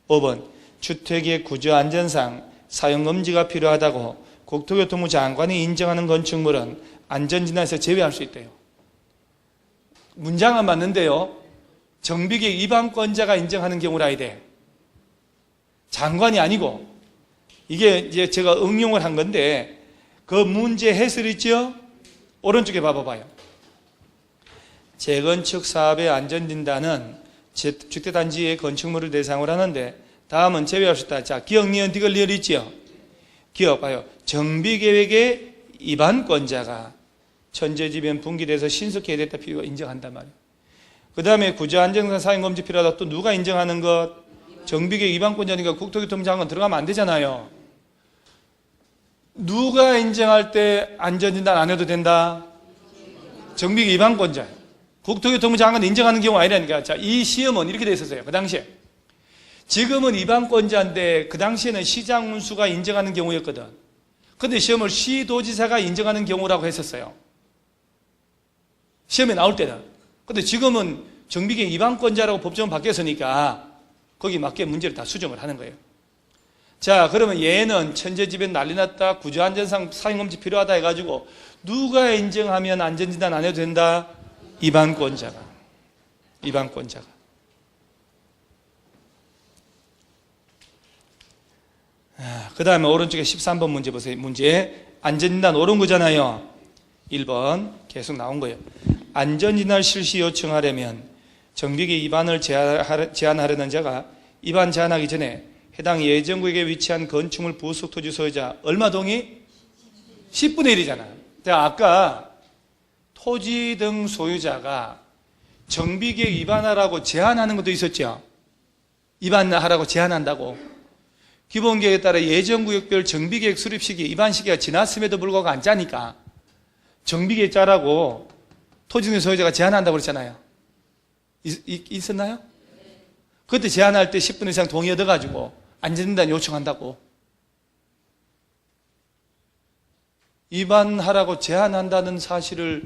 5번, 주택의 구조 안전상 사용금지가 필요하다고 국토교통부 장관이 인정하는 건축물은 안전진단에서 제외할 수 있대요. 문장은 맞는데요. 정비계획 위반권자가 인정하는 경우라 돼. 장관이 아니고. 이게 이제 제가 응용을 한 건데 그 문제 해설 있죠? 오른쪽에 봐봐요. 재건축 사업의 안전진단은 주택단지의 건축물을 대상으로 하는데 다음은 제외할 수 있다. 자, 기억, 니은, 디귿, 리얼 있죠? 기억 봐요. 정비계획의 위반권자가 천재지변 분기돼서 신속히 해야 됐다 필요가 인정한단 말이에요. 그 다음에 구조안전상 사용금지 필요하다. 또 누가 인정하는 것? 정비계획 위반권자니까 국토교통부 장관 들어가면 안 되잖아요. 누가 인정할 때 안전진단 안 해도 된다? 정비계획 위반권자예요. 국토교통부 장관 인정하는 경우 아니라니까. 자, 이 시험은 이렇게 돼 있었어요. 그 당시에. 지금은 위반권자인데 그 당시에는 시장 운수가 인정하는 경우였거든. 근데 시험을 시도지사가 인정하는 경우라고 했었어요. 시험에 나올 때는. 근데 지금은 정비계획 위반권자라고 법정은 바뀌었으니까 거기 맞게 문제를 다 수정을 하는 거예요. 자, 그러면 얘는 천재지변 난리 났다, 구조안전상 사용금지 필요하다 해가지고 누가 인정하면 안전진단 안 해도 된다? 위반권자가. 그 다음에 오른쪽에 13번 문제 보세요. 문제 안전진단 옳은 거잖아요. 1번 계속 나온 거예요. 안전진단 실시 요청하려면 정비계획 위반을 제한하려는 자가 위반 제한하기 전에 해당 예정구역에 위치한 건축물 부속 토지 소유자 얼마 동의? 10분의 1이잖아요. 아까 토지 등 소유자가 정비계획 위반하라고 제한하는 것도 있었죠. 위반하라고 제한한다고. 기본계획에 따라 예정구역별 정비계획 수립 시기, 위반 시기가 지났음에도 불구하고 안 짜니까 정비계획 짜라고 토지 등 소유자가 제한한다고 그랬잖아요. 있었나요? 그때 제한할 때 10분 이상 동의 얻어가지고 안전진단 요청한다고. 위반하라고 제한한다는 사실을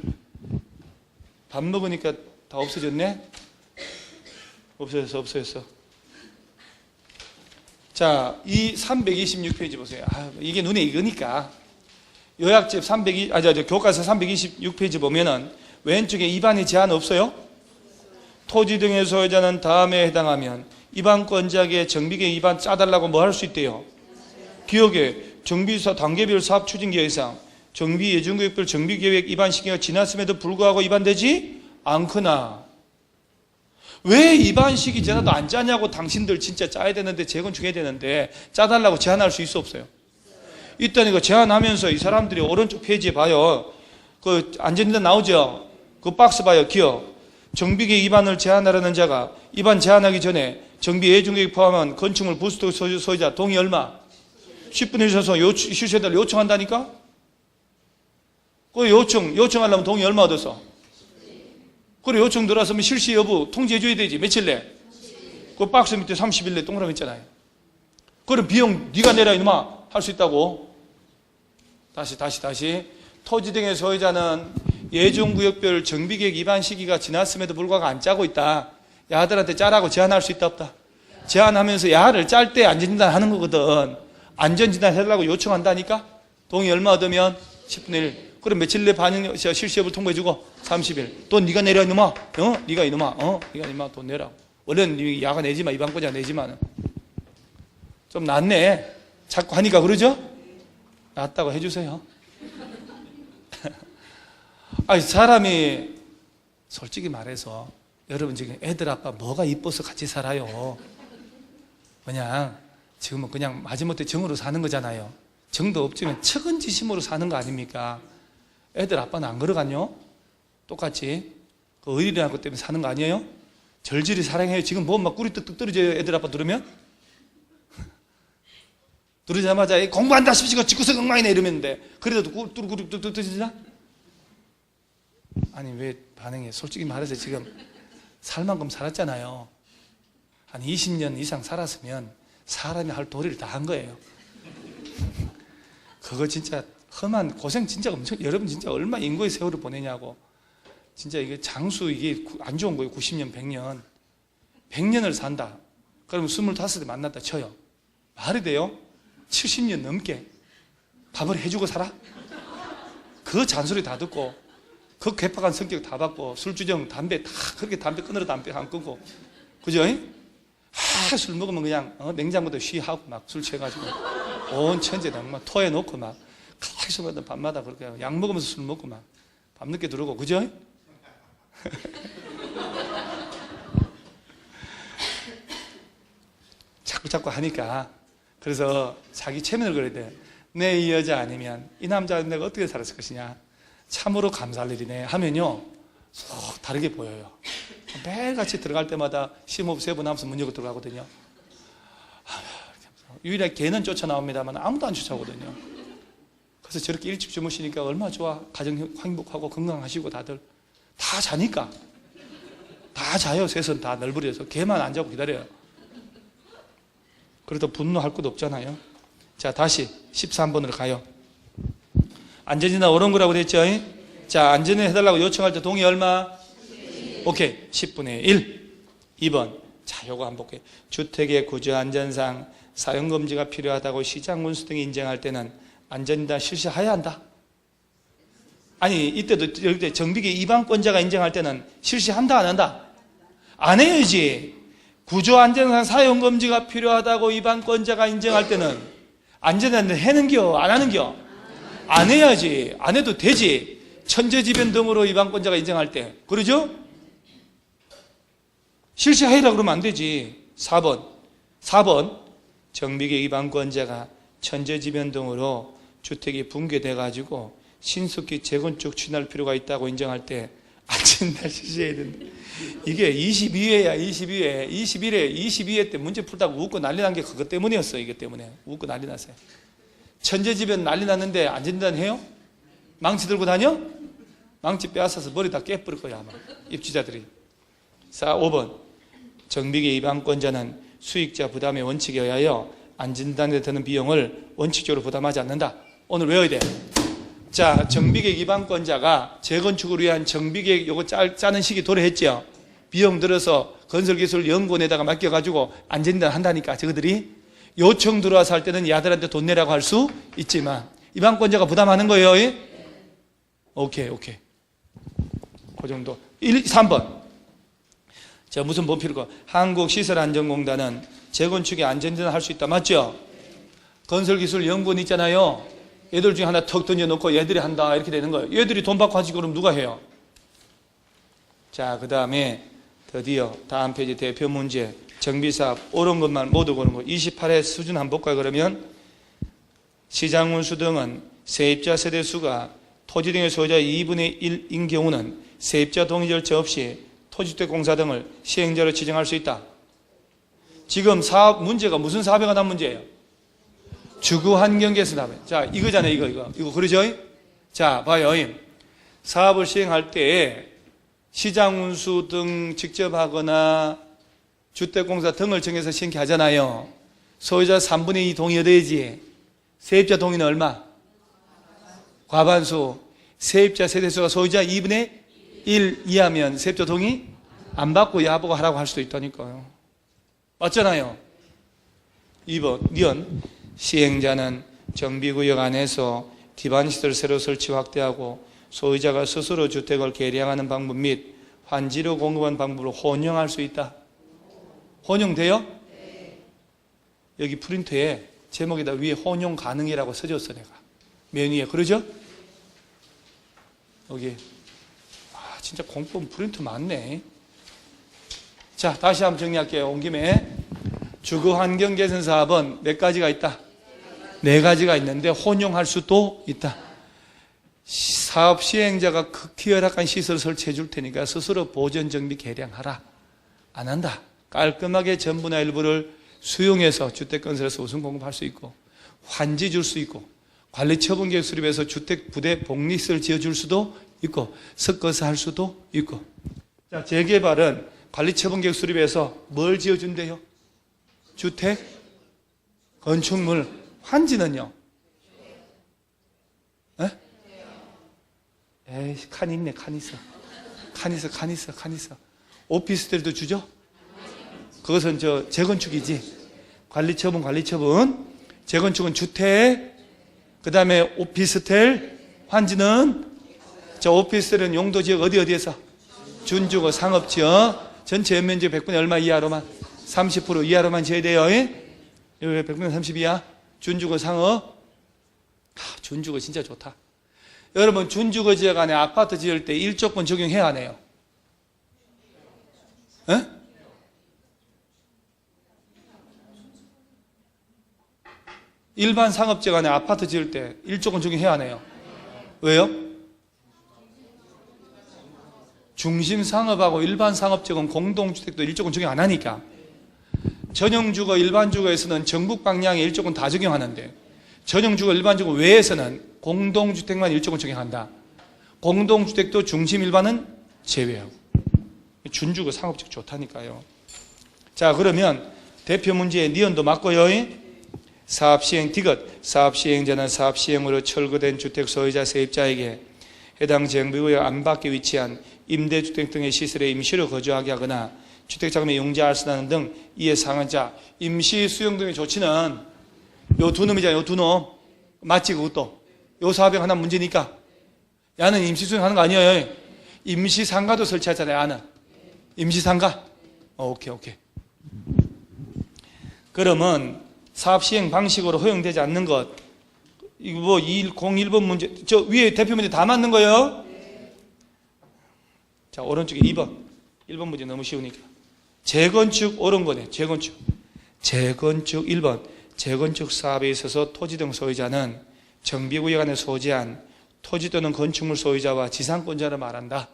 밥 먹으니까 다 없어졌네? 없어졌어. 자, 이 326페이지 보세요. 이게 눈에 익으니까. 요약집 교과서 326페이지 보면은 왼쪽에 위반의 제한 없어요? 토지 등의 소유자는 다음에 해당하면 위반권자에게 정비계획 위반 짜달라고 뭐 할 수 있대요? 기억에 정비사 단계별 사업 추진 계획상 정비 예정구역별 정비계획 위반 시기가 지났음에도 불구하고 위반되지 않거나. 왜 위반 시기 지나도 안 짜냐고. 당신들 진짜 짜야 되는데, 재건축해야 되는데 짜달라고 제한할 수 있어 없어요? 있다니까. 제한하면서 이 사람들이 오른쪽 페이지에 봐요. 그 안전진단 나오죠? 그 박스 봐요. 기억. 정비계획 위반을 제한하려는 자가 위반 제한하기 전에 정비 예정계획 포함한 건축물 부수 소유자 동의 얼마? 10분에 있어서 실시해달라고 요청한다니까? 그 요청하려면 동의 얼마 얻었어? 그래, 요청 들어왔으면 실시 여부 통지해줘야 되지. 며칠 내? 그 박스 밑에 30일 내 동그라미 있잖아요. 그럼 비용 네가 내라 이놈아. 할 수 있다고. 다시. 토지 등의 소유자는 예정구역별 정비계획 위반 시기가 지났음에도 불구하고 안 짜고 있다. 야들한테 짜라고 제한할 수 있다 없다? 제한하면서 야를 짤 때 안전진단 하는 거거든. 안전진단 해달라고 요청한다니까? 동의 얼마 얻으면 10분의 1. 그럼 며칠 내 반영 실시 여부를 통보해주고 30일. 돈 네가 내라 이놈아. 네가 이놈아 돈 내라. 원래는 야가 내지마. 위반권자가 내지마는. 좀 낫네. 자꾸 하니까 그러죠? 낫다고 해주세요. 사람이 솔직히 말해서 여러분 지금 애들 아빠 뭐가 이뻐서 같이 살아요? 그냥 지금은 그냥 마지못해 정으로 사는 거잖아요. 정도 없지만 측은지심으로 사는 거 아닙니까? 애들 아빠는 안 그러간요? 똑같이 그 의리라는 것 때문에 사는 거 아니에요? 절절히 사랑해요. 지금 뭐 막 꿀이 뚝뚝 떨어져요. 애들 아빠 들으면? 들으자마자 공부한다 싶으시고 집구석 엉망이네 이러면데 그래도 꿀 뚝뚝 떨어지나? 아니 왜 반응해? 솔직히 말해서 지금 살 만큼 살았잖아요. 한 20년 이상 살았으면 사람이 할 도리를 다 한 거예요. 그거 진짜 험한 고생 진짜 엄청. 여러분 진짜 얼마 인고의 세월을 보내냐고. 진짜 이게 장수 이게 안 좋은 거예요. 90년 100년을 산다. 그러면 25에 만났다 쳐요. 말이 돼요? 70년 넘게 밥을 해주고 살아? 그 잔소리 다 듣고 그 괴팍한 성격 다 받고 술주정 담배 다 그렇게 담배 끊으러 담배 안 끊고 그죠? 술 먹으면 그냥 냉장고도 쉬하고 막 술 취해가지고 온 천재다 막 토해놓고 막 계속 밤마다 그렇게 약 먹으면서 술 먹고 막 밤늦게 들어오고 그죠? 자꾸 하니까 그래서 자기 체면을 걸어야 돼. 내 이 여자 아니면 이 남자는 내가 어떻게 살았을 것이냐. 참으로 감사할 일이네 하면요 쏙 다르게 보여요. 매일같이 들어갈 때마다 심호흡 3번 하면서 문 열고 들어가거든요. 유일하게 개는 쫓아나옵니다만 아무도 안 쫓아오거든요. 그래서 저렇게 일찍 주무시니까 얼마나 좋아. 가정 행복하고 건강하시고 다들 다 자니까 다 자요. 셋은 다 널브려서 개만 안 자고 기다려요. 그래도 분노할 것도 없잖아요. 자, 다시 13번으로 가요. 안전진단 옳은 거라고 됐죠? 자, 안전을 해달라고 요청할 때 동의 얼마? 오케이. 10분의 1. 2번. 자, 요거 한번 볼게요. 주택의 구조 안전상 사용금지가 필요하다고 시장군수 등이 인정할 때는 안전진단 실시해야 한다. 아니, 이때도 정비계 위반권자가 인정할 때는 실시한다, 안 한다? 안 해야지. 구조 안전상 사용금지가 필요하다고 위반권자가 인정할 때는 안전진단 해는겨, 안 하는겨? 안 해야지. 안 해도 되지. 천재지변 등으로 위반권자가 인정할 때. 그러죠? 실시하라 그러면 안 되지. 4번. 정비계 위반권자가 천재지변 등으로 주택이 붕괴돼가지고 신속히 재건축 추진할 필요가 있다고 인정할 때 안전진단 실시해야 된다. 이게 22회야, 22회. 22회 때 문제 풀다가 웃고 난리 난 게 그것 때문이었어. 이것 때문에. 웃고 난리 났어요. 천재지변 난리 났는데 안전진단 해요? 망치 들고 다녀? 망치 빼앗아서 머리 다 깨버릴 거야, 아마. 입주자들이. 5번. 정비계 입안권자는 수익자 부담의 원칙에 의하여 안전단에 드는 비용을 원칙적으로 부담하지 않는다. 오늘 외워야 돼. 자, 정비계획 입안권자가 재건축을 위한 정비계획 요거 짜는 시기 도래했죠. 비용 들어서 건설기술연구원에다가 맡겨가지고 안전단 한다니까. 저거들이 요청 들어와서 할 때는 야들한테 돈 내라고 할 수 있지만 입안권자가 부담하는 거예요. 오케이. 그 정도. 3번. 자, 무슨 보필과 한국시설안전공단은 재건축에 안전전을 할 수 있다. 맞죠? 건설기술연구원 있잖아요. 얘들 중에 하나 턱 던져놓고 얘들이 한다. 이렇게 되는 거예요. 얘들이 돈 받고 하지 그럼 누가 해요? 자, 그 다음에 드디어 다음 페이지 대표 문제. 정비사업 옳은 것만 모두 고른 거. 28회 수준 한번 볼까요? 그러면 시장운수 등은 세입자 세대수가 토지 등의 소유자의 2분의 1인 경우는 세입자 동의 절차 없이 토지주택공사 등을 시행자로 지정할 수 있다. 지금 사업 문제가 무슨 사업에 관한 문제예요? 주거환경개선 사업. 자, 이거잖아요. 이거 그러죠? 자, 봐요. 사업을 시행할 때 시장운수 등 직접 하거나 주택공사 등을 정해서 시행케 하잖아요. 소유자 3분의 2 동의 얻어야지. 세입자 동의는 얼마? 과반수. 세입자 세대수가 소유자 2분의 1 이하면 세입자 동의 안 받고 야보고 하라고 할 수도 있다니까요. 맞잖아요. 2번. 니은 시행자는 정비구역 안에서 기반시설 새로 설치 확대하고 소유자가 스스로 주택을 개량하는 방법 및 환지로 공급하는 방법을 혼용할 수 있다. 혼용돼요? 여기 프린트에 제목에다 위에 혼용 가능이라고 써줬어 내가. 맨 위에. 그러죠? 여기. 아, 진짜 공법 프린트 많네. 자, 다시 한번 정리할게요. 온 김에 주거환경개선 사업은 몇 가지가 있다? 4가지가 있는데 혼용할 수도 있다. 사업 시행자가 극히 열악한 시설을 설치해 줄 테니까 스스로 보전 정비 개량하라. 안 한다. 깔끔하게 전부나 일부를 수용해서 주택건설에서 우선 공급할 수 있고 환지 줄 수 있고 관리처분계획 수립해서 주택부대 복리시설 지어줄 수도 있고 섞어서 할 수도 있고. 자, 재개발은 관리처분계획 수립해서 뭘 지어준대요? 주택, 건축물. 환지는요? 에이, 칸 있네. 칸 있어. 오피스텔도 주죠? 그것은 재건축이지. 관리처분. 재건축은 주택, 그 다음에 오피스텔. 환지는 오피스텔은 용도지역 어디에서? 준주거, 상업지역. 전체 연면적 100분의 얼마 이하로만? 30% 이하로만 지어야 돼요. 여기 100분의 30 이하. 준주거, 상업. 준주거 진짜 좋다. 여러분, 준주거 지역 안에 아파트 지을 때 1조권 적용해야 하네요. 에? 일반 상업지역 안에 아파트 지을 때 1조권 적용해야 하네요. 왜요? 중심 상업하고 일반 상업지역은 공동주택도 1조권 적용 안 하니까. 전용주거, 일반주거에서는 전국 방향에 1조권 다 적용하는데 전용주거, 일반주거 외에서는 공동주택만 1조권 적용한다. 공동주택도 중심 일반은 제외하고. 준주거, 상업지역 좋다니까요. 자, 그러면 대표 문제의 니은도 맞고요. 사업시행 디귿. 사업시행자는 사업시행으로 철거된 주택 소유자 세입자에게 해당 정비구역 안팎에 위치한 임대주택 등의 시설에 임시로 거주하게 하거나 주택자금에 용지할 수 있는 등 이에 상한자. 임시 수용 등의 조치는 요 두 놈이잖아요. 요 두 놈. 맞지 그것도. 요 사업에 하나 문제니까. 야는 임시 수용하는 거 아니에요. 임시 상가도 설치하잖아요. 야는. 임시 상가. 오케이. 그러면 사업 시행 방식으로 허용되지 않는 것. 이거 뭐 01번 문제. 저 위에 대표 문제 다 맞는 거예요? 자, 오른쪽에 2번. 1번 문제 너무 쉬우니까. 재건축 옳은 거네. 재건축 1번. 재건축 사업에 있어서 토지 등 소유자는 정비구역 안에 소재한 토지 또는 건축물 소유자와 지상권자를 말한다.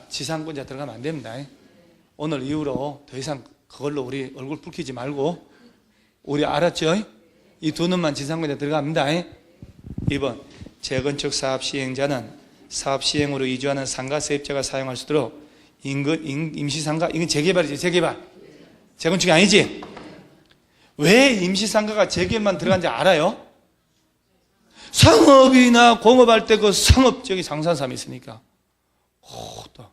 지상권자 들어가면 안 됩니다. 오늘 이후로 더 이상 그걸로 우리 얼굴 붉히지 말고, 우리 알았죠? 이 두 놈만 지상권자 들어갑니다. 2번. 재건축 사업 시행자는 사업 시행으로 이주하는 상가 세입자가 사용할 수 있도록 임시상가, 이건 재개발이지, 재개발. 재건축이 아니지? 왜 임시상가가 재개발만 들어간지 알아요? 상업이나 공업할 때 그 상업적인 장산삼이 있으니까. 또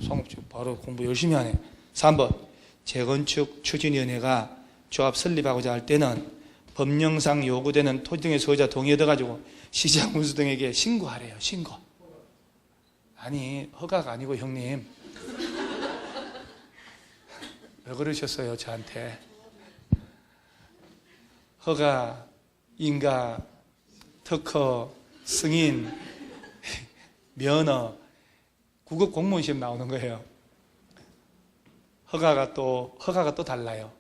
상업적 바로 공부 열심히 하네. 3번. 재건축 추진위원회가 조합 설립하고자 할 때는 법령상 요구되는 토지 등의 소유자 동의 얻어가지고 시장 운수 등에게 신고하래요. 신고. 아니 허가가 아니고 형님 왜 그러셨어요 저한테? 허가, 인가, 특허, 승인, 면허, 국어 공무원 시험 나오는 거예요. 허가가 또 달라요.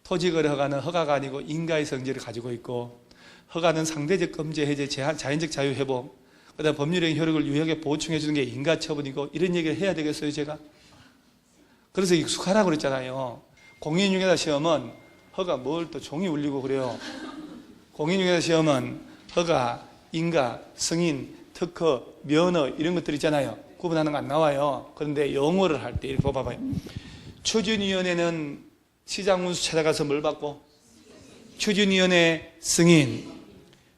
토지거래 허가는 허가가 아니고 인가의 성질을 가지고 있고, 허가는 상대적 금지 해제, 자연적 자유 회복, 그다음 법률적인 효력을 유효하게 보충해 주는 게 인가 처분이고, 이런 얘기를 해야 되겠어요 제가? 그래서 익숙하라고 그랬잖아요. 공인중개사 시험은 허가 뭘 또 종이 울리고 그래요. 공인중개사 시험은 허가, 인가, 승인, 특허, 면허 이런 것들 있잖아요. 구분하는 거 안 나와요. 그런데 영어를 할 때 이렇게 봐봐요. 추진위원회는 시장운수 찾아가서 뭘 받고? 추진위원회 승인.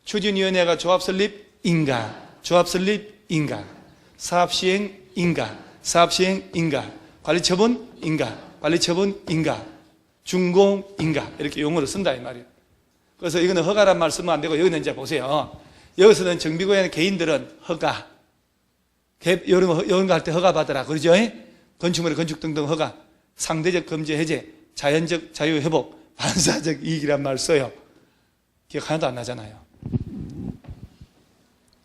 추진위원회가 조합설립 인가, 조합설립 인가, 사업시행 인가, 사업시행 인가, 관리처분 인가, 관리처분 인가, 준공 인가, 이렇게 용어를 쓴다 이 말이에요. 그래서 이거는 허가란 말 쓰면 안 되고, 여기는 이제 보세요. 여기서는 정비구역의 개인들은 허가, 이런 거 할 때 허가 받으라 그러죠. 건축물의 건축 등등 허가, 상대적 금지 해제, 자연적 자유 회복, 반사적 이익이란 말 써요. 기억 하나도 안 나잖아요.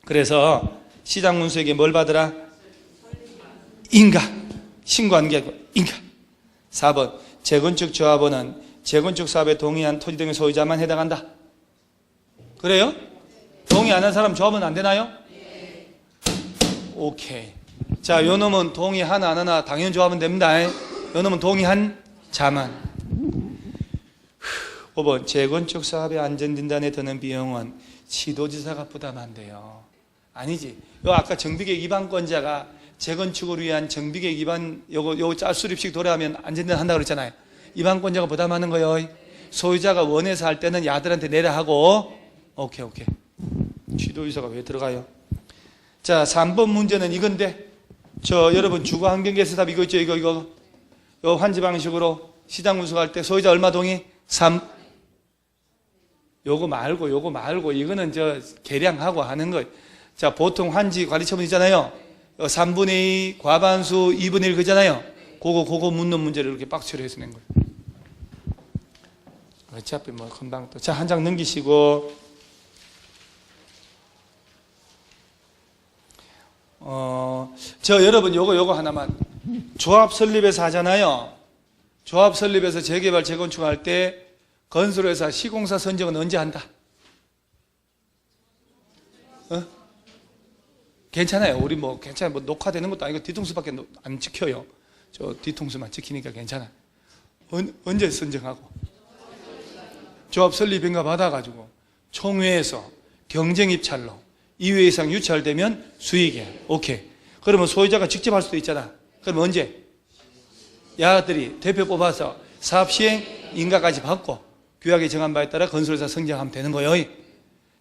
그래서 시장 운수에게 뭘 받으라? 인가. 신고하는 게 아니고 인가. 4번. 재건축 조합원은 재건축 사업에 동의한 토지 등의 소유자만 해당한다. 그래요? 동의 안 한 사람 조합은 안 되나요? 오케이. 자, 요 놈은 동의하나 안 하나 당연 조합은 됩니다. 요 놈은 동의한 자만. 5번. 재건축 사업의 안전진단에 드는 비용은 시도지사가 부담한대요. 아니지. 요 아까 정비계획 위반권자가 재건축을 위한 정비계획 위반 요거 짤수립식 도래하면 안전진단 한다고 그랬잖아요. 위반권자가 부담하는 거예요. 소유자가 원해서 할 때는 야들한테 내라 하고. 오케이. 시도지사가 왜 들어가요? 자, 3번 문제는 이건데, 여러분 주거환경개선사업 이거 있죠? 이거 요 환지 방식으로 시장 운수할 때 소유자 얼마 동의? 3. 요거 말고 이거는 계량하고 하는 거예요. 자, 보통 환지 관리처분 있잖아요. 3분의 2 과반수 2분의 1 그잖아요. 그거 묻는 문제를 이렇게 박스로 해서 낸 거예요. 어차피 뭐 금방 또. 자, 한 장 넘기시고. 여러분 요거 하나만. 조합 설립에서 하잖아요. 조합 설립에서 재개발 재건축할 때 건설회사 시공사 선정은 언제 한다? 괜찮아요. 우리 괜찮아요. 녹화되는 것도 아니고 뒤통수밖에 안 지켜요. 저 뒤통수만 지키니까 괜찮아요. 언제 선정하고? 조합 설립인가 받아가지고 총회에서 경쟁 입찰로 2회 이상 유찰되면 수익이에요. 오케이. 그러면 소유자가 직접 할 수도 있잖아. 그럼 언제? 야들이 대표 뽑아서 사업 시행 인가까지 받고 규약에 정한 바에 따라 건설회사 선정하면 되는 거예요.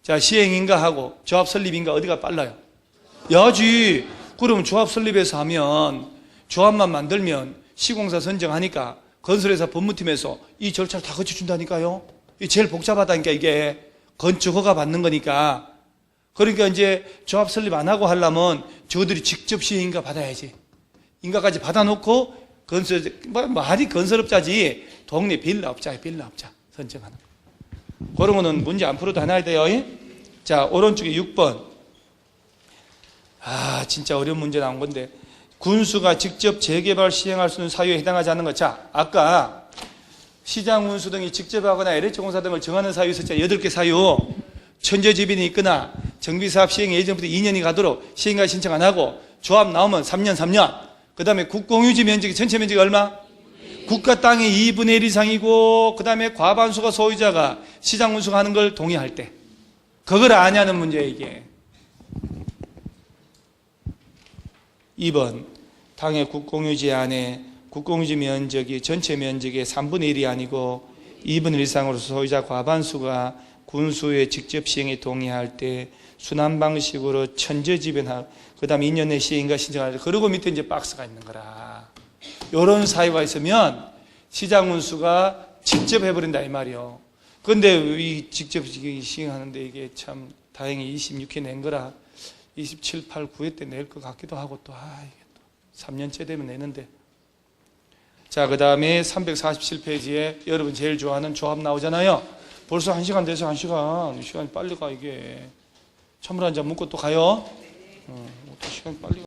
자, 시행 인가하고 조합 설립 인가 어디가 빨라요? 야지. 그러면 조합 설립에서 하면 조합만 만들면 시공사 선정하니까 건설회사 법무팀에서 이 절차를 다 거쳐준다니까요. 이 제일 복잡하다니까 이게 건축허가 받는 거니까. 그러니까 이제 조합 설립 안 하고 하려면 저들이 직접 시행 인가 받아야지. 인가까지 받아놓고 말이 건설업자지 동네 빌라업자야. 빌라업자 선정하는 거. 그런 거는 문제 안 풀어도 하나 돼요. 자, 오른쪽에 6번. 진짜 어려운 문제 나온 건데, 군수가 직접 재개발 시행할 수 있는 사유에 해당하지 않는 것. 자, 아까 시장 운수 등이 직접 하거나 LH 공사 등을 정하는 사유 있었잖아요. 8개 사유. 천재지변이 있거나 정비사업 시행 예정부터 2년이 가도록 시행가 신청 안 하고 조합 나오면 3년. 그 다음에 국공유지 면적이 전체 면적이 얼마? 국가 땅의 2분의 1 이상이고, 그 다음에 과반수가 소유자가 시장 운수가 하는 걸 동의할 때. 그걸 아냐는 문제예요, 이게. 2번 당의 국공유지 안에 국공유지 면적이 전체 면적의 3분의 1이 아니고 2분의 1 이상으로서 소유자 과반수가 군수의 직접 시행에 동의할 때 순환 방식으로 천재지변하고 그 다음에 2년 내 시행인가 신청할 때 그리고 밑에 이제 박스가 있는 거라. 이런 사유가 있으면 시장군수가 직접 해버린다 이 말이요. 그런데 이 직접 시행하는데 이게 참 다행히 26회 낸 거라 27, 8, 9회 때 낼 것 같기도 하고 또 이게 또 3년째 되면 내는데. 자, 그 다음에 347페이지에 여러분 제일 좋아하는 조합 나오잖아요. 벌써 1시간 돼서 1시간. 시간이 빨리 가 이게. 찬물 한 잔 먹고 또 가요. 또 시간이 빨리 가.